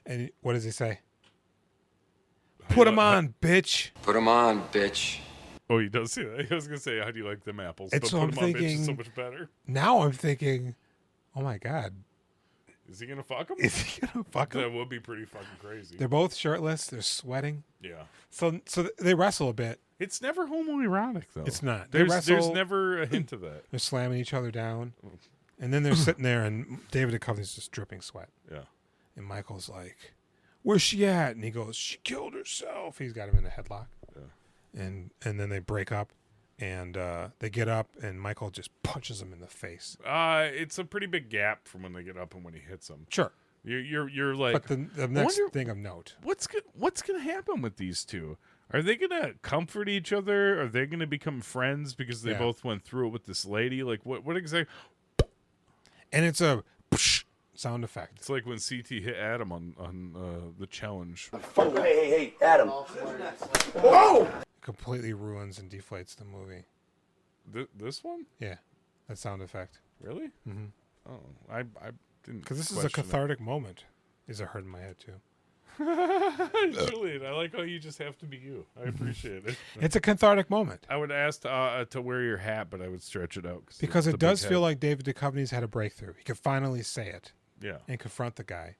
And what does he say? "Put them on, bitch." Put him on, bitch. Oh, he does see that. I was gonna say, how do you like them apples? And But so put I'm them on bitch is so thinking- much better. Now I'm thinking, oh my God, Is he gonna fuck him? Is he gonna fuck him? That would be pretty fucking crazy. They're both shirtless. They're sweating. Yeah. So they wrestle a bit. It's never homoerotic though. It's not. There's never a hint of that. They're slamming each other down, and then they're sitting there, and David Duchovny's just dripping sweat. Yeah. And Michael's like, "Where's she at?" And he goes, "She killed herself." He's got him in a headlock. Yeah. And then they break up, and they get up, and Michael just punches him in the face. It's a pretty big gap from when they get up and when he hits them. Sure. You're like. But the next thing of note. What's gonna happen with these two? Are they gonna comfort each other? Are they gonna become friends because they both went through it with this lady? Like what exactly? And it's a sound effect. It's like when CT hit Adam on the challenge. Hey, Adam. Whoa! Completely ruins and deflates the movie. This one? Yeah, that sound effect. Really? Mm-hmm. Oh, I didn't. Because this is a cathartic moment. Is it hurt in my head too? Julian, I like how you just have to be you. I appreciate it. It's a cathartic moment. I would ask to wear your hat, but I would stretch it out. Because it does feel like David Duchovny's had a breakthrough. He could finally say it. Yeah. And confront the guy.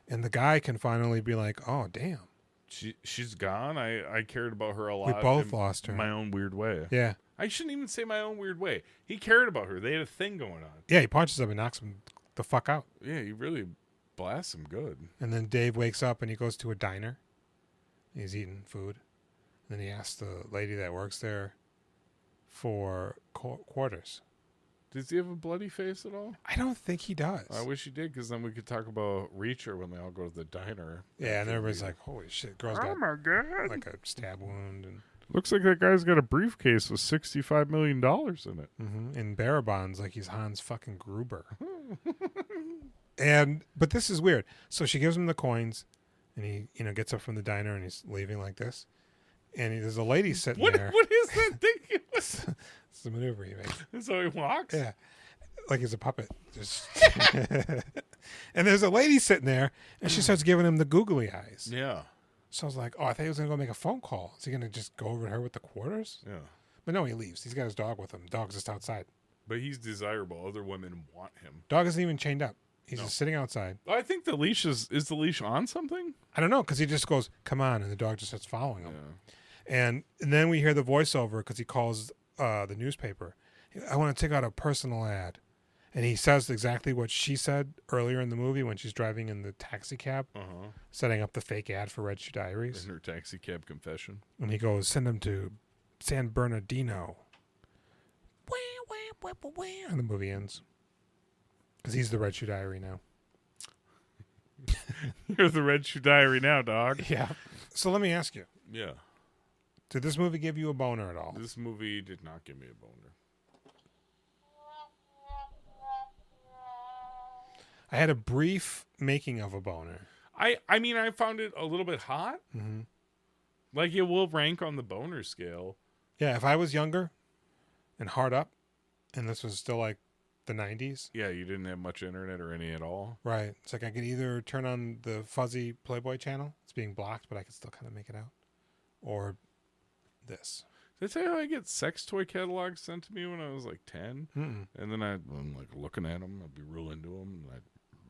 And the guy can finally be like, oh, damn. She's gone. I cared about her a lot. We both lost her. My own weird way. Yeah. I shouldn't even say my own weird way. He cared about her. They had a thing going on. Yeah, he punches him and knocks him the fuck out. Yeah, he really blasts him good. And then Dave wakes up and he goes to a diner. He's eating food. And then he asks the lady that works there for quarters. Does he have a bloody face at all? I don't think he does. I wish he did, because then we could talk about Reacher when they all go to the diner. Yeah, and everybody's like, holy shit, girl's got my God. like a stab wound. And looks like that guy's got a briefcase with $65 million in it. Mm-hmm. And Barabon's like he's Hans fucking Gruber. But this is weird. So she gives him the coins, and he gets up from the diner, and he's leaving like this. And there's a lady sitting there. What is that thing? It's the maneuver he makes. That's how he walks? Yeah. Like he's a puppet. Just and there's a lady sitting there, and she starts giving him the googly eyes. Yeah. So I was like, oh, I thought he was going to go make a phone call. Is he going to just go over to her with the quarters? Yeah. But no, he leaves. He's got his dog with him. Dog's just outside. But he's desirable. Other women want him. Dog isn't even chained up. He's just sitting outside. I think the leash is the leash on something? I don't know, because he just goes, come on, and the dog just starts following him. Yeah. And then we hear the voiceover because he calls the newspaper. I want to take out a personal ad. And he says exactly what she said earlier in the movie when she's driving in the taxi cab, setting up the fake ad for Red Shoe Diaries. In her taxi cab confession. And he goes, send him to San Bernardino. And the movie ends. Because he's the Red Shoe Diary now. You're the Red Shoe Diary now, dog. Yeah. So let me ask you. Yeah. Did this movie give you a boner at all? This movie did not give me a boner. I had a brief making of a boner. I mean, I found it a little bit hot. Mm-hmm. Like, it will rank on the boner scale. Yeah, if I was younger and hard up, and this was still like the 90s. Yeah, you didn't have much internet or any at all. Right. It's like I could either turn on the fuzzy Playboy channel. It's being blocked, but I could still kind of make it out. Or this. Did I tell you how I get sex toy catalogs sent to me when I was like 10? Mm-mm. And then I'm like looking at them. I'd be real into them. And I'd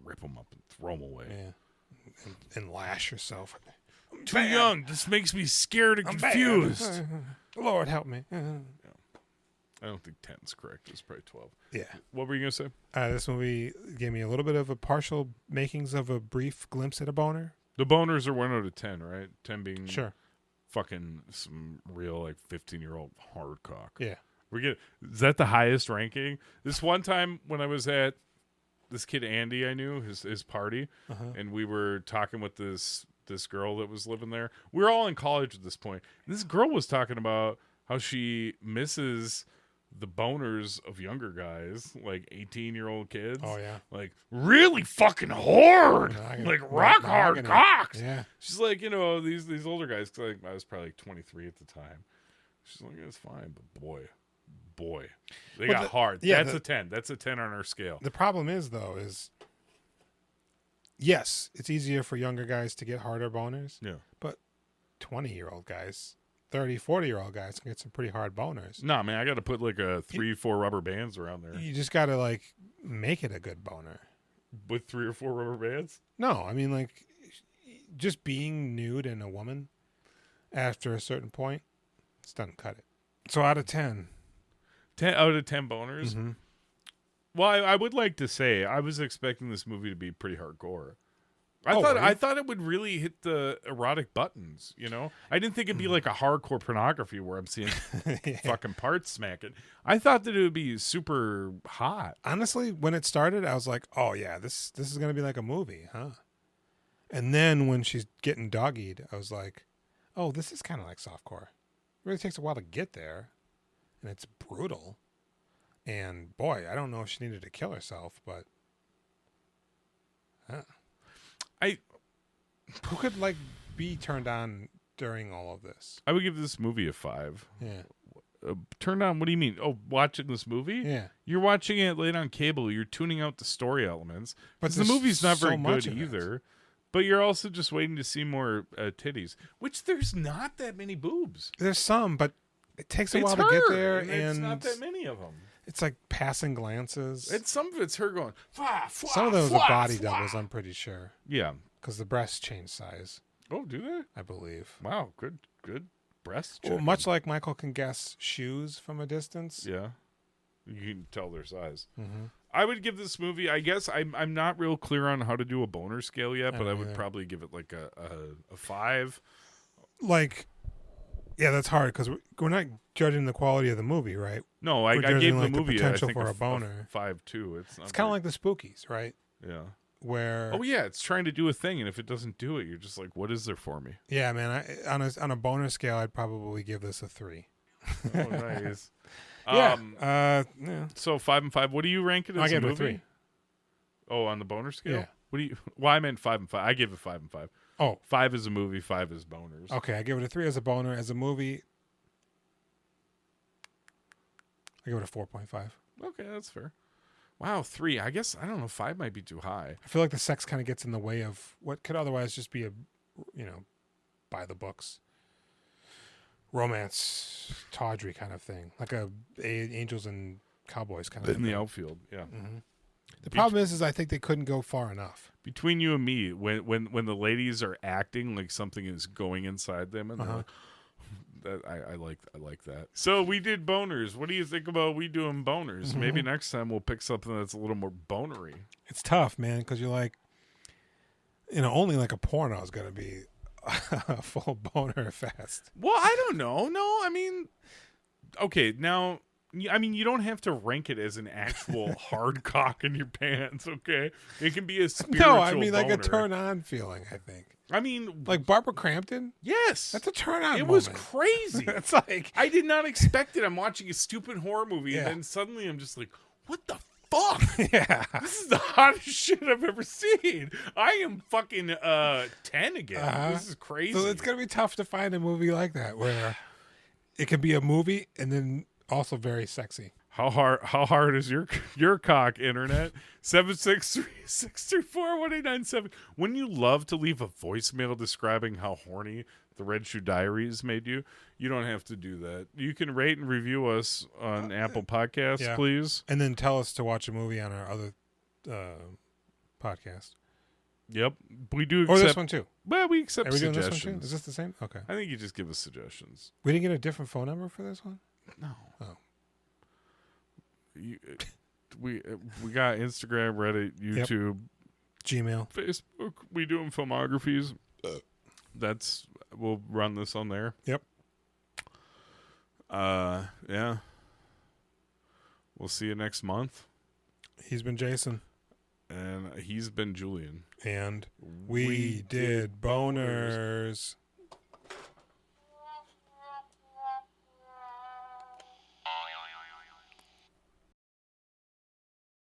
rip them up and throw them away. Yeah. And lash yourself. Too young. This makes me scared and confused. Lord help me. Yeah. I don't think 10's correct. It's probably 12. Yeah. What were you going to say? This movie gave me a little bit of a partial makings of a brief glimpse at a boner. The boners are 1 out of 10, right? 10 being fucking some real like 15-year-old hard cock. Yeah. Is that the highest ranking? This one time when I was at this kid Andy I knew, his party, and we were talking with this girl that was living there. We were all in college at this point. And this girl was talking about how she misses the boners of younger guys, like 18-year-old kids. Oh, yeah. Like, really fucking hard. Like, rock hard cocks. Yeah. She's like, these older guys, 'cause I was probably like 23 at the time. She's like, it's fine, but boy. They got hard. Yeah, That's a 10. That's a 10 on our scale. The problem is, though, yes, it's easier for younger guys to get harder boners. Yeah. But 20-year-old guys, 30, 40-year-old guys can get some pretty hard boners. No, man, I got to put like 3-4 rubber bands around there. You just got to, like, make it a good boner. with 3 or 4 rubber bands? No, I mean, like, just being nude in a woman after a certain point, it doesn't cut it. So out of 10. 10 out of 10 boners? Mm-hmm. Well, I would like to say I was expecting this movie to be pretty hardcore. I thought it would really hit the erotic buttons, you know? I didn't think it'd be like a hardcore pornography where I'm seeing fucking parts smacking. I thought that it would be super hot. Honestly, when it started, I was like, oh, yeah, this is going to be like a movie, huh? And then when she's getting doggied, I was like, oh, this is kind of like softcore. It really takes a while to get there, and it's brutal. And, boy, I don't know if she needed to kill herself, but... Who could, like, be turned on during all of this? I would give this movie a 5. Yeah. Turned on? What do you mean? Oh, watching this movie? Yeah. You're watching it late on cable. You're tuning out the story elements. But the movie's not very good either. either. But you're also just waiting to see more titties, which there's not that many boobs. There's some, but it takes a while to get there. And it's not that many of them. It's like passing glances. Some of it's her going, fwah, fwah, some of those fwah, are body fwah. doubles, I'm pretty sure. Yeah. Because the breasts change size. Oh, do they? I believe. Wow, good breast Well, much like Michael can guess shoes from a distance. Yeah. You can tell their size. Mm-hmm. I would give this movie, I guess, I'm not real clear on how to do a boner scale yet, but I would probably give it like a 5. Like, yeah, that's hard because we're not judging the quality of the movie, right? No, I gave the movie potential I think for a boner. 5 too. It's kind of like the Spookies, right? Yeah. Where it's trying to do a thing, and if it doesn't do it, you're just like, what is there for me? Yeah, man. On a boner scale, I'd probably give this a 3. Oh, nice. Yeah. So 5 and 5. What do you rank it as? I gave a it movie? a 3. Oh, on the boner scale? Yeah. What do you? Well, I meant 5 and 5. I gave it 5 and 5. Oh, 5 is a movie. 5 is boners. Okay, I give it a 3 as a boner. As a movie, I give it a 4.5. Okay, that's fair. Wow, 3. I guess, I don't know, 5 might be too high. I feel like the sex kind of gets in the way of what could otherwise just be a, by the books, romance, tawdry kind of thing. Like a Angels and Cowboys kind of thing. In the outfield, yeah. Mm-hmm. The problem is I think they couldn't go far enough. Between you and me, when the ladies are acting like something is going inside them, and they're like, I like that. So we did boners. What do you think about we doing boners? Mm-hmm. Maybe next time we'll pick something that's a little more bonery. It's tough, man, because you're like, only like a porno is going to be a full boner fest. Well, I don't know. No, I mean, okay, now, I mean, you don't have to rank it as an actual hard cock in your pants, okay? It can be a spiritual No, I mean, like a boner. turn-on feeling, I think. I mean, like Barbara Crampton? Yes. That's a turn-on It moment. was crazy. It's like... I did not expect it. I'm watching a stupid horror movie, and then suddenly I'm just like, what the fuck? Yeah. This is the hottest shit I've ever seen. I am fucking 10 again. This is crazy. So it's going to be tough to find a movie like that where it can be a movie and then also very sexy. How hard is your cock, internet? 763-634-1897. Wouldn't you love to leave a voicemail describing how horny the Red Shoe Diaries made you? You don't have to do that. You can rate and review us on Apple Podcasts, please. And then tell us to watch a movie on our other podcast. Yep. We do accept... Or this one too. Well, we accept Are we doing suggestions. this one too? Is this the same? Okay. I think you just give us suggestions. We didn't get a different phone number for this one? No. Oh. We got Instagram, Reddit, YouTube, Gmail, Facebook. We doing filmographies. We'll run this on there. Yep. Yeah. We'll see you next month. He's been Jason. And he's been Julian. And we did boners.